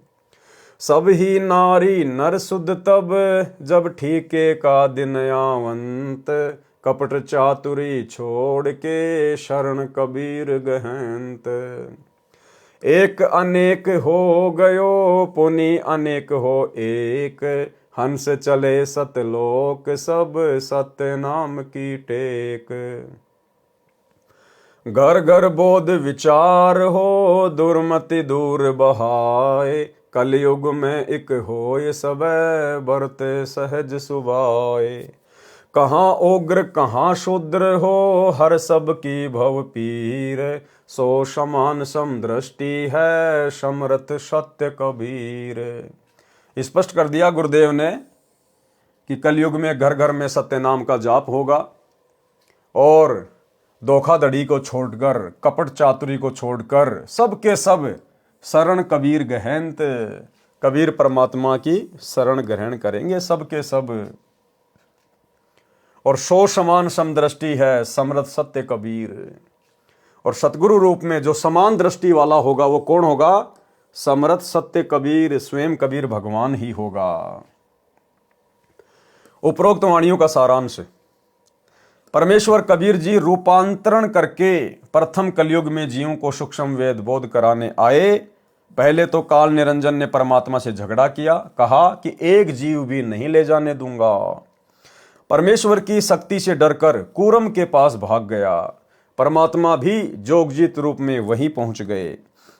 सब ही नारी नर शुद्ध तब, जब ठीके का दिन आवंत। कपट चातुरी छोड़ के, शरण कबीर गहंत। एक अनेक हो गयो, पुनि अनेक हो एक। हंस चले सतलोक सब, सत्य नाम की टेक। घर घर बोध विचार हो, दुर्मति दूर बहाए। कलयुग में एक होय सबे, बरते सहज सुभाए। कहाँ उग्र कहाँ शूद्र हो, हर सब की भव पीर। सो समान समदृष्टि है, समरथ सत्य कबीर। स्पष्ट कर दिया गुरुदेव ने कि कलयुग में घर घर में सत्य नाम का जाप होगा, और धोखाधड़ी को छोड़कर, कपट चातुरी को छोड़कर, सब के सब शरण कबीर गहंत। कबीर परमात्मा की शरण ग्रहण करेंगे सब के सब। और सो समान समदृष्टि है, समरथ सत्य कबीर। और सतगुरु रूप में जो समान दृष्टि वाला होगा, वो कौन होगा? समरथ सत्य कबीर, स्वयं कबीर भगवान ही होगा। उपरोक्त वाणियों का सारांश। परमेश्वर कबीर जी रूपांतरण करके प्रथम कलयुग में जीवों को सूक्ष्म वेद बोध कराने आए। पहले तो काल निरंजन ने परमात्मा से झगड़ा किया, कहा कि एक जीव भी नहीं ले जाने दूंगा। परमेश्वर की शक्ति से डरकर कूरम के पास भाग गया। परमात्मा भी जोगजीत रूप में वहीं पहुंच गए।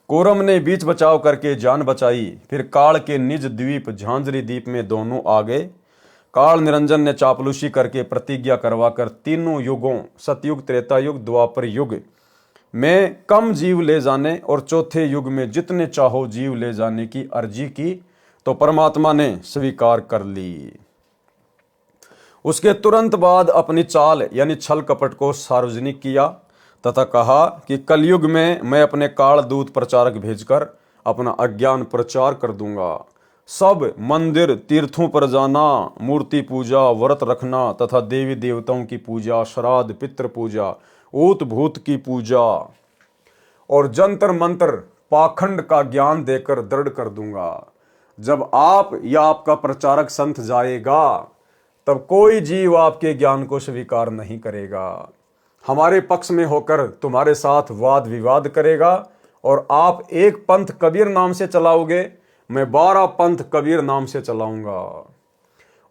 कूरम ने बीच बचाव करके जान बचाई। फिर काल के निज द्वीप झांझरी द्वीप में दोनों आ गए। काल निरंजन ने चापलूसी करके प्रतिज्ञा करवाकर तीनों युगों, सतयुग, त्रेता युग, द्वापर युग में कम जीव ले जाने और चौथे युग में जितने चाहो जीव ले जाने की अर्जी की, तो परमात्मा ने स्वीकार कर ली। उसके तुरंत बाद अपनी चाल यानी छल कपट को सार्वजनिक किया। तथा कहा कि कलयुग में मैं अपने काल दूत प्रचारक भेजकर अपना अज्ञान प्रचार कर दूंगा। सब मंदिर तीर्थों पर जाना, मूर्ति पूजा, व्रत रखना तथा देवी देवताओं की पूजा, श्राद्ध, पितृ पूजा, ऊत भूत की पूजा और जंतर मंत्र पाखंड का ज्ञान देकर दृढ़ कर दूंगा। जब आप या आपका प्रचारक संत जाएगा तब कोई जीव आपके ज्ञान को स्वीकार नहीं करेगा। हमारे पक्ष में होकर तुम्हारे साथ वाद विवाद करेगा और आप एक पंथ कबीर नाम से चलाओगे, मैं 12 पंथ कबीर नाम से चलाऊंगा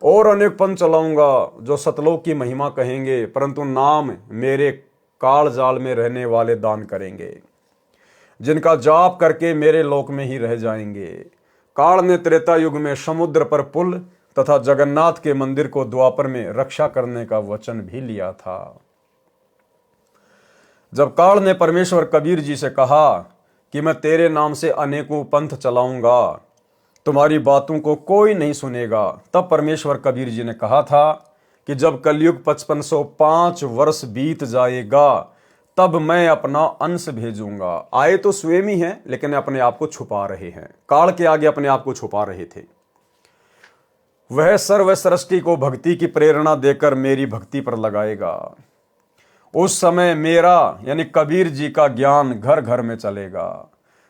और अनेक पंथ चलाऊंगा जो सतलोक की महिमा कहेंगे, परंतु नाम मेरे काल जाल में रहने वाले दान करेंगे, जिनका जाप करके मेरे लोक में ही रह जाएंगे। काल ने त्रेता युग में समुद्र पर पुल तथा जगन्नाथ के मंदिर को द्वापर में रक्षा करने का वचन भी लिया था। जब काल ने परमेश्वर कबीर जी से कहा कि मैं तेरे नाम से अनेकों पंथ चलाऊंगा, तुम्हारी बातों को कोई नहीं सुनेगा, तब परमेश्वर कबीर जी ने कहा था कि जब कलयुग 5505 वर्ष बीत जाएगा तब मैं अपना अंश भेजूंगा। आए तो स्वयं ही हैं, लेकिन अपने आप को छुपा रहे हैं, काल के आगे अपने आप को छुपा रहे थे। वह सर्व सृष्टि को भक्ति की प्रेरणा देकर मेरी भक्ति पर लगाएगा। उस समय मेरा यानी कबीर जी का ज्ञान घर घर में चलेगा।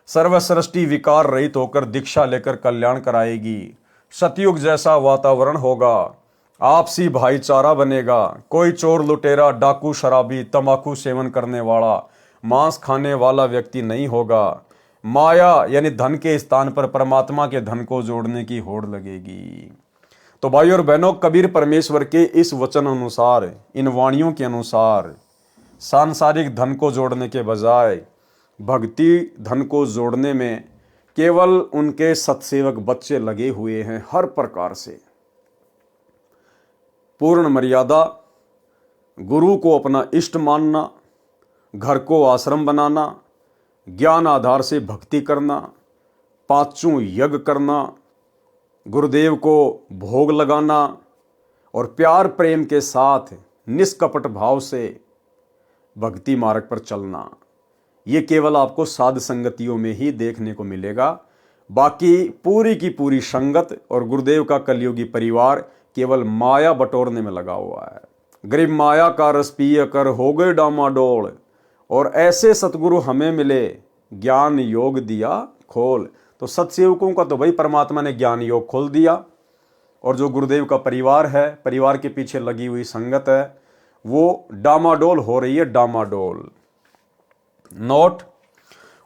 सर्व सृष्टि विकार रहित होकर दीक्षा लेकर कल्याण कराएगी। सतयुग जैसा वातावरण होगा, आपसी भाईचारा बनेगा। कोई चोर लुटेरा, डाकू, शराबी, तंबाकू सेवन करने वाला, मांस खाने वाला व्यक्ति नहीं होगा। माया यानी धन के स्थान पर परमात्मा के धन को जोड़ने की होड़ लगेगी। तो भाई और बहनों, कबीर परमेश्वर के इस वचन अनुसार, इन वाणियों के अनुसार सांसारिक धन को जोड़ने के बजाय भक्ति धन को जोड़ने में केवल उनके सत्सेवक बच्चे लगे हुए हैं। हर प्रकार से पूर्ण मर्यादा, गुरु को अपना इष्ट मानना, घर को आश्रम बनाना, ज्ञान आधार से भक्ति करना, पांचों यज्ञ करना, गुरुदेव को भोग लगाना और प्यार प्रेम के साथ निष्कपट भाव से भक्ति मार्ग पर चलना, ये केवल आपको साध संगतियों में ही देखने को मिलेगा। बाकी पूरी की पूरी संगत और गुरुदेव का कलयुगी परिवार केवल माया बटोरने में लगा हुआ है। गरीब माया का रस पिए कर हो गए डामाडोल, और ऐसे सतगुरु हमें मिले, ज्ञान योग दिया खोल। तो सत्सेवकों का तो भाई परमात्मा ने ज्ञान योग खोल दिया, और जो गुरुदेव का परिवार है, परिवार के पीछे लगी हुई संगत है, वो डामाडोल हो रही है, डामाडोल। नोट: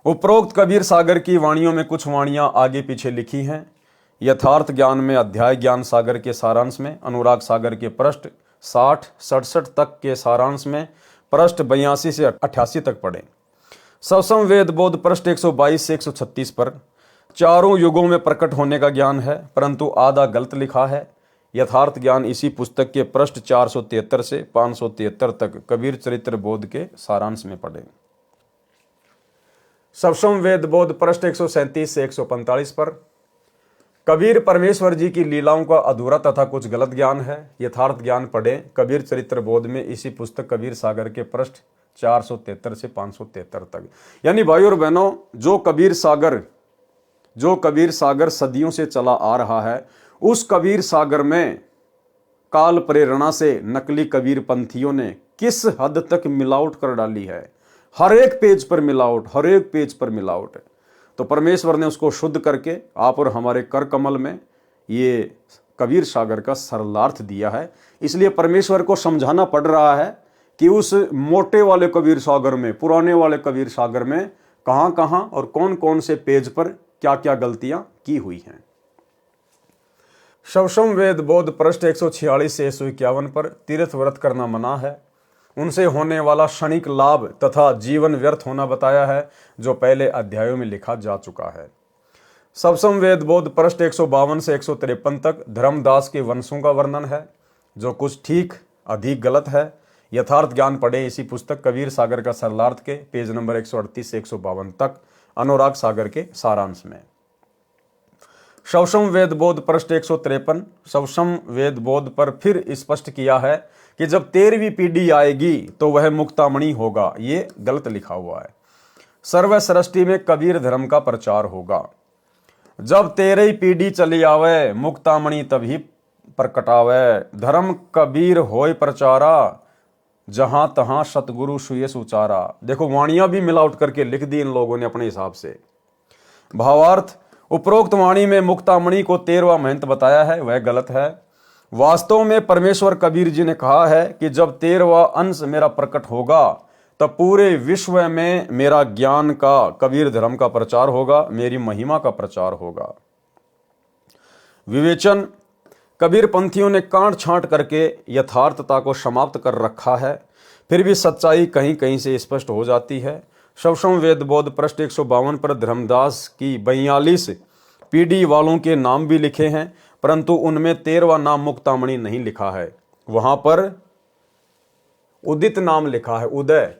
उपरोक्त कबीर सागर की वाणियों में कुछ वाणियां आगे पीछे लिखी हैं। यथार्थ ज्ञान में अध्याय ज्ञान सागर के सारांश में, अनुराग सागर के पृष्ठ 60-67 तक के सारांश में, पृष्ठ 82 से 88 तक पढ़ें। सवसम वेद बोध पृष्ठ 122 से 136 पर चारों युगों में प्रकट होने का ज्ञान है, परंतु आधा गलत लिखा है। यथार्थ ज्ञान इसी पुस्तक के पृष्ठ 473 से 573 तक कबीर चरित्र बोध के सारांश में पढ़ें। सवसम वेद बोध पृष्ठ 137 से 145 पर कबीर परमेश्वर जी की लीलाओं का अधूरा तथा कुछ गलत ज्ञान है। यथार्थ ज्ञान पढ़ें कबीर चरित्र बोध में, इसी पुस्तक कबीर सागर के पृष्ठ 473 से 573 तक। यानी भाई और बहनों, जो कबीर सागर सदियों से चला आ रहा है, उस कबीर सागर में काल प्रेरणा से नकली कबीर पंथियों ने किस हद तक मिलावट कर डाली है। हर एक पेज पर मिलावट, हर एक पेज पर मिलावट है। तो परमेश्वर ने उसको शुद्ध करके आप और हमारे कर कमल में ये कबीर सागर का सरलार्थ दिया है। इसलिए परमेश्वर को समझाना पड़ रहा है कि उस मोटे वाले कबीर सागर में, पुराने वाले कबीर सागर में कहां कहां और कौन कौन से पेज पर क्या क्या गलतियां की हुई हैं। सवसम वेद बोध पृष्ठ 146 से 151 पर तीर्थ व्रत करना मना है, उनसे होने वाला क्षणिक लाभ तथा जीवन व्यर्थ होना बताया है, जो पहले अध्यायों में लिखा जा चुका है। सवसम वेद बोध पृष्ठ 152 से 153 तक धर्मदास के वंशों का वर्णन है, जो कुछ ठीक अधिक गलत है। यथार्थ ज्ञान पढ़े इसी पुस्तक कबीर सागर का सरलार्थ के पेज नंबर 138 से 152 तक, अनुराग सागर के सारांश में। शवसम वेद बोध पृष्ठ 153। शवसम वेद बोध पर फिर स्पष्ट किया है कि जब 13वीं पीढ़ी आएगी तो वह मुक्तामणि होगा। ये गलत लिखा हुआ है। सर्व सृष्टि में कबीर धर्म का प्रचार होगा। जब 13वीं पीढ़ी चली आवे मुक्तामणि तभी प्रकटावे। धर्म कबीर होय प्रचारा जहां तहां सतगुरु सुयस उचारा। देखो वाणियां भी मिलावट करके लिख दी इन लोगों ने अपने हिसाब से। भावार्थ, उपरोक्त वाणी में मुक्तामणि को 13वां महंत बताया है, वह गलत है। वास्तव में परमेश्वर कबीर जी ने कहा है कि जब 13वां अंश मेरा प्रकट होगा तब पूरे विश्व में मेरा ज्ञान का, कबीर धर्म का प्रचार होगा, मेरी महिमा का प्रचार होगा। विवेचन, कबीर पंथियों ने कांट छांट करके यथार्थता को समाप्त कर रखा है, फिर भी सच्चाई कहीं कहीं से स्पष्ट हो जाती है। शवसम वेद बोध पृष्ठ 152 पर धर्मदास की 42 पीढ़ी वालों के नाम भी लिखे हैं, परंतु उनमें 13वां नाम मुक्तामणि नहीं लिखा है। वहां पर उदित नाम लिखा है, उदय।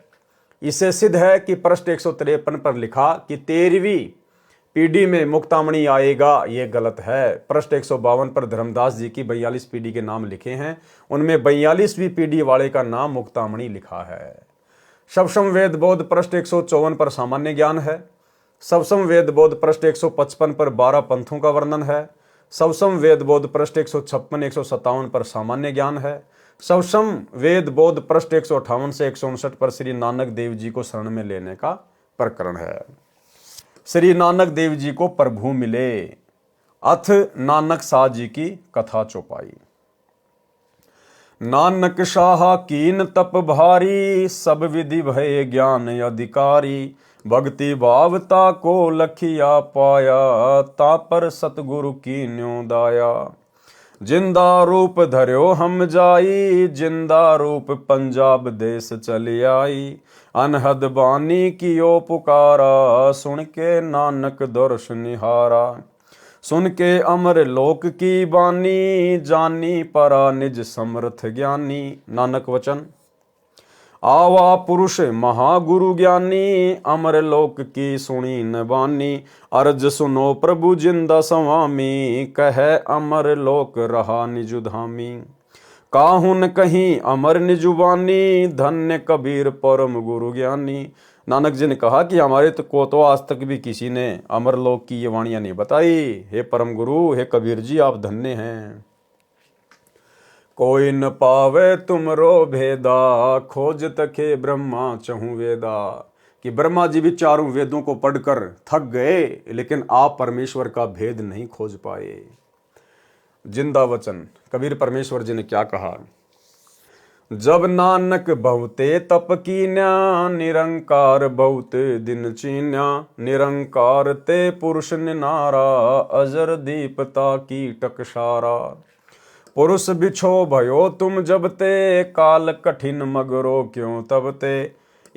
इससे सिद्ध है कि पृष्ठ 153 पर लिखा कि 13वीं पीढ़ी में मुक्तामणि आएगा, यह गलत है। पृष्ठ 152 पर धर्मदास जी की 42 पीढ़ी के नाम लिखे हैं, उनमें 42वीं पीढ़ी वाले का नाम मुक्तामणि लिखा है। शवसम वेद बोध पृष्ठ 154 पर सामान्य ज्ञान है। शवसम वेद बोध पृष्ठ 155 पर 12 पंथों का वर्णन है। शवसम वेद बोध पृष्ठ 156 157 पर सामान्य ज्ञान है। शवसम वेद बोध पृष्ठ 158 से 159 पर श्री नानक देव जी को शरण में लेने का प्रकरण है। श्री नानक देव जी को प्रभु मिले, अथ नानक शाह जी की कथा चौपाई। नानक शाह कीन तप भारी, सब विधि भय ज्ञान अधिकारी। भक्ति भावता को लखिया पाया, ता पर सतगुरु की न्यों दाया। जिंदा रूप धर्यो हम जाई, जिंदा रूप पंजाब देश चली आई। अनहद बानी कियो पुकारा, सुन के नानक दर्श निहारा। सुन के अमर लोक की बानी, जानी परा निज समर्थ ज्ञानी। नानक वचन, आवा पुरुष महागुरु ज्ञानी, अमर लोक की सुनी न बानी। अर्ज सुनो प्रभु जिंदा स्वामी, कह अमर लोक रहा निजुधामी। काहुन कहीं अमर निजुबानी, धन्य कबीर परम गुरु ज्ञानी। नानक जी ने कहा कि हमारे तो आज तक भी किसी ने अमरलोक की ये वाणियां नहीं बताई। हे परम गुरु, हे कबीर जी, आप धन्य हैं। कोई न पावे तुमरो भेदा, खोज तके ब्रह्मा चहु वेदा। कि ब्रह्मा जी भी चारों वेदों को पढ़कर थक गए, लेकिन आप परमेश्वर का भेद नहीं खोज पाए। जिंदा वचन, कबीर परमेश्वर जी ने क्या कहा? जब नानक बहुते तप कीन्या, निरंकार बहुत दिन चीन्या। निरंकार ते पुरुष निनारा, अजर दीपता की टकसारा। पुरुष बिछो भयो तुम जब ते, काल कठिन मगरो क्यों तब ते।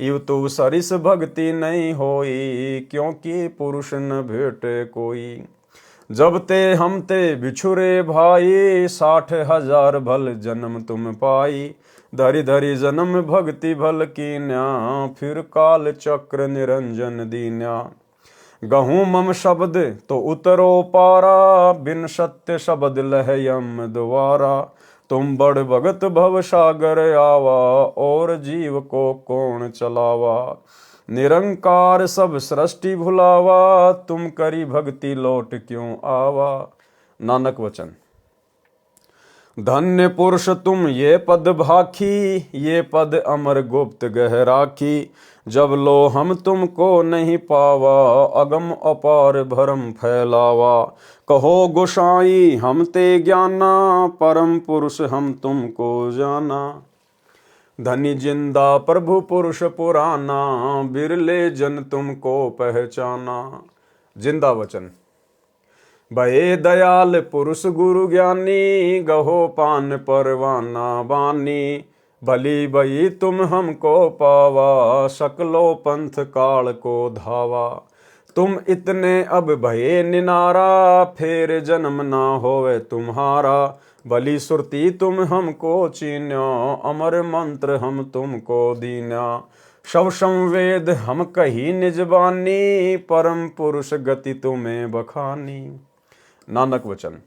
इव तु सरिस भक्ति नहीं होई, क्योंकि पुरुष न भेटे कोई। जब ते हम ते बिछुरे भाई, 60,000 भल जन्म तुम पाई। धरि धरि जन्म भक्ति भल कीन्या, फिर काल चक्र निरंजन दीन्या। गहूँ मम शब्द तो उतरो पारा, बिन सत्य शब्द लह यम द्वारा। तुम बड़ भगत भव सागर आवा, और जीव को कौन चलावा। निरंकार सब सृष्टि भुलावा, तुम करी भक्ति लौट क्यों आवा। नानक वचन, धन्य पुरुष तुम ये पद भाखी, ये पद अमर गुप्त गह राखी। जब लो हम तुमको नहीं पावा, अगम अपार भरम फैलावा। कहो गोसाई हम ते ज्ञाना, परम पुरुष हम तुमको जाना। धनी जिंदा प्रभु पुरुष पुराना, बिरले जन तुमको पहचाना। जिंदा वचन, भये दयाल पुरुष गुरु ज्ञानी, गहो पान परवाना बानी। भली भई तुम हमको पावा, सकलो पंथ काल को धावा। तुम इतने अब भये निनारा, फेर जन्म ना होवे तुम्हारा। भली सुरती तुम हमको चीन्या, अमर मंत्र हम तुमको दीन्या। शव संवेद हम कही निजबानी, परम पुरुष गति तुम्हें बखानी। नानक वचन।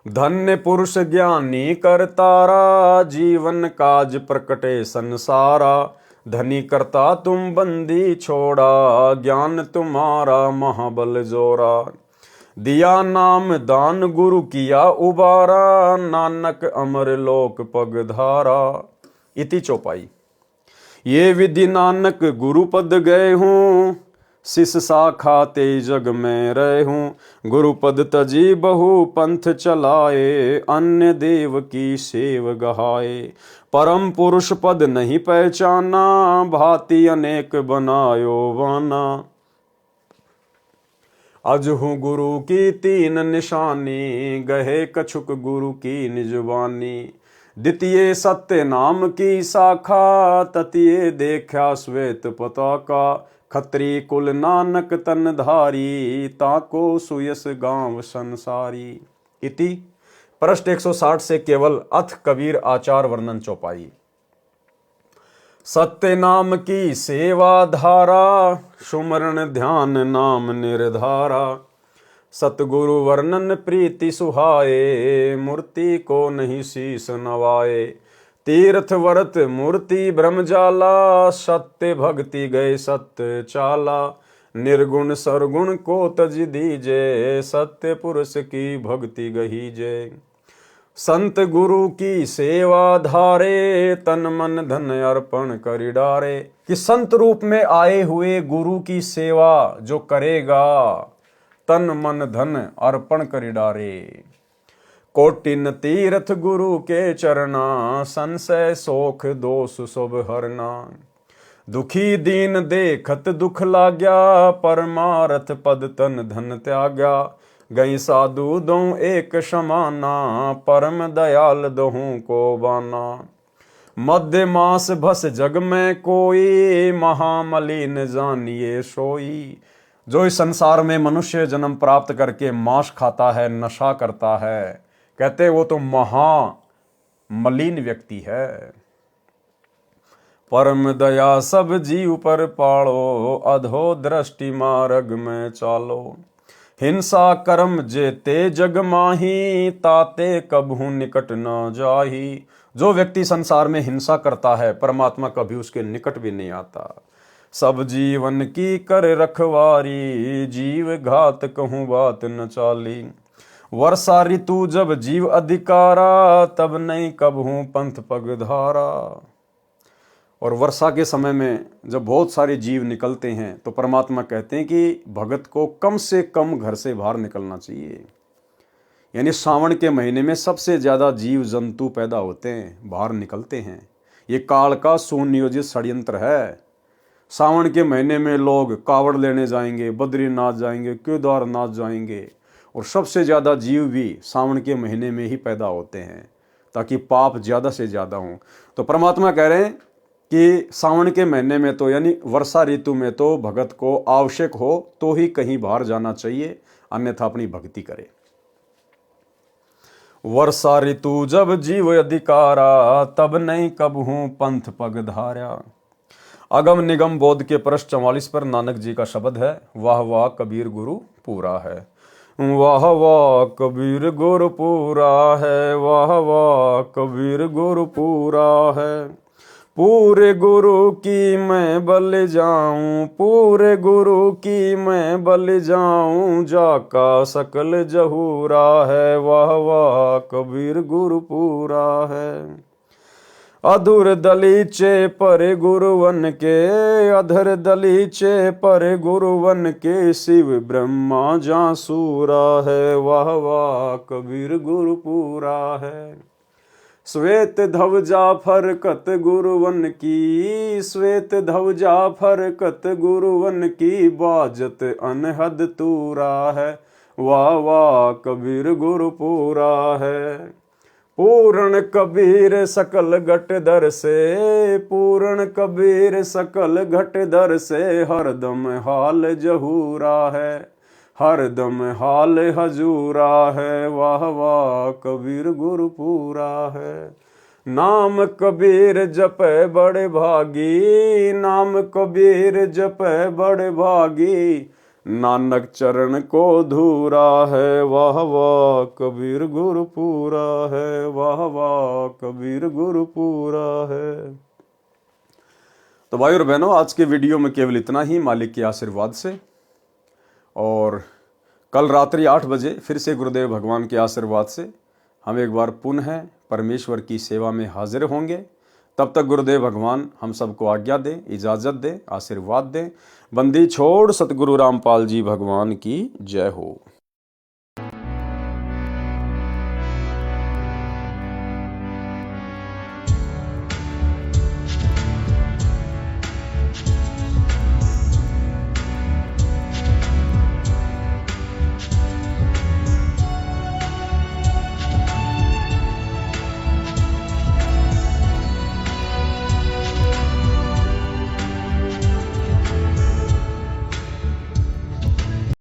धन्य पुरुष ज्ञानी करतारा, जीवन काज प्रकटे संसारा। धनी करता तुम बंदी छोड़ा, ज्ञान तुम्हारा महाबल जोरा। दिया नाम दान गुरु किया उबारा, नानक अमर लोक पगधारा। इति चौपाई। ये विधि नानक गुरु पद गए हूँ, शिष शाखा ते जग में रहे हूँ। गुरुपद तजी बहु पंथ चलाए, अन्य देव की सेव गहाए। परम पुरुष पद नहीं पहचाना, भांति अनेक बनायो वाना। अजहु गुरु की तीन निशानी, गहे कछुक गुरु की निजवानी। द्वितीय सत्य नाम की शाखा, ततीय देखा श्वेत पताका। खत्री कुल नानक तन धारी, ताको सुयस गांव संसारी। इति पृष्ठ 160 से केवल अथ कबीर आचार वर्णन चौपाई। सत्य नाम की सेवा धारा, सुमरण ध्यान नाम निर्धारा। सतगुरु वर्णन प्रीति सुहाए, मूर्ति को नहीं शीस नवाए। तीर्थ व्रत मूर्ति ब्रह्मजाला, सत्य भक्ति गए सत्य चाला। निर्गुण सरगुण को तज दीजे, सत्य पुरुष की भक्ति गहीजे। संत गुरु की सेवा धारे, तन मन धन अर्पण करि डारे। कि संत रूप में आए हुए गुरु की सेवा जो करेगा, तन मन धन अर्पण करि डारे। कोटिन तीर्थ गुरु के चरना, संशय शोक दोष शुभ हरना। दुखी दीन देखत दुख लाग्या, परमारथ पद तन धन त्याग्या। गई साधु दो एक समाना, परम दयाल दोहू को बाना। मध्य मास भस जग में कोई, महामलिन जानिए सोई। जो इस संसार में मनुष्य जन्म प्राप्त करके मांस खाता है, नशा करता है, कहते वो तो महामलिन व्यक्ति है। परम दया सब जीव पर पाड़ो, अधो दृष्टि मार्ग में चालो। हिंसा कर्म जेते जग माही, ताते कबहू निकट न जाही। जो व्यक्ति संसार में हिंसा करता है, परमात्मा कभी उसके निकट भी नहीं आता। सब जीवन की कर रखवारी, जीव घात कहूँ बात न चाली। वर्षा ऋतु जब जीव अधिकारा, तब नहीं कबहू पंथ पगधारा। और वर्षा के समय में जब बहुत सारे जीव निकलते हैं, तो परमात्मा कहते हैं कि भगत को कम से कम घर से बाहर निकलना चाहिए। यानी सावन के महीने में सबसे ज़्यादा जीव जंतु पैदा होते हैं, बाहर निकलते हैं। ये काल का सुनियोजित षड्यंत्र है। सावन के महीने में लोग कावड़ लेने जाएंगे, बद्रीनाथ जाएंगे, केदारनाथ जाएंगे, और सबसे ज़्यादा जीव भी सावन के महीने में ही पैदा होते हैं, ताकि पाप ज़्यादा से ज़्यादा हों। तो परमात्मा कह रहे हैं कि सावन के महीने में तो, यानी वर्षा ऋतु में तो भगत को आवश्यक हो तो ही कहीं बाहर जाना चाहिए, अन्यथा अपनी भक्ति करे। वर्षा ऋतु जब जीव अधिकारा, तब नहीं कबहू पंथ पगधारा। अगम निगम बोध के पृष्ठ 44 पर नानक जी का शब्द है, वाह वाह कबीर गुरु पूरा है। वाह वाह कबीर गुरु पूरा है, वाह वाह कबीर गुरु पूरा है। पूरे गुरु की मैं बल जाऊं, पूरे गुरु की मैं बल जाऊं, जाका सकल जहूरा है। वाह वाह कबीर गुरु पूरा है। अधुर दलीचे पर गुरुवन के, अधर दलीचे पर गुरुवन के, शिव ब्रह्मा जासूरा है। वाह वाह कबीर गुरु पूरा है। श्वेत ध्वजा फरकत गुरुवन की, श्वेत ध्वजा फरकत गुरुवन की, बाजत अनहद तूरा है। वाह वाह कबीर गुरु पूरा है। पूर्ण कबीर सकल घट दर से, पूर्ण कबीर सकल घट दर से, हरदम हाल जहूरा है, हरदम हाल हजूरा है। वाह वाह कबीर गुरु पूरा है। नाम कबीर जपे बड़े भागी, नाम कबीर जपे बड़े भागी, नानक चरण को धूरा है, वाह वाह कबीर गुरपुरा है, वाह वाह कबीर गुरपुरा है। तो भाई और बहनों, आज के वीडियो में केवल इतना ही, मालिक के आशीर्वाद से। और कल रात्रि 8 बजे फिर से गुरुदेव भगवान के आशीर्वाद से हम एक बार पुनः परमेश्वर की सेवा में हाजिर होंगे। तब तक गुरुदेव भगवान हम सबको आज्ञा दे, इजाज़त दे, आशीर्वाद दे। बंदी छोड़ सतगुरु रामपाल जी भगवान की जय हो।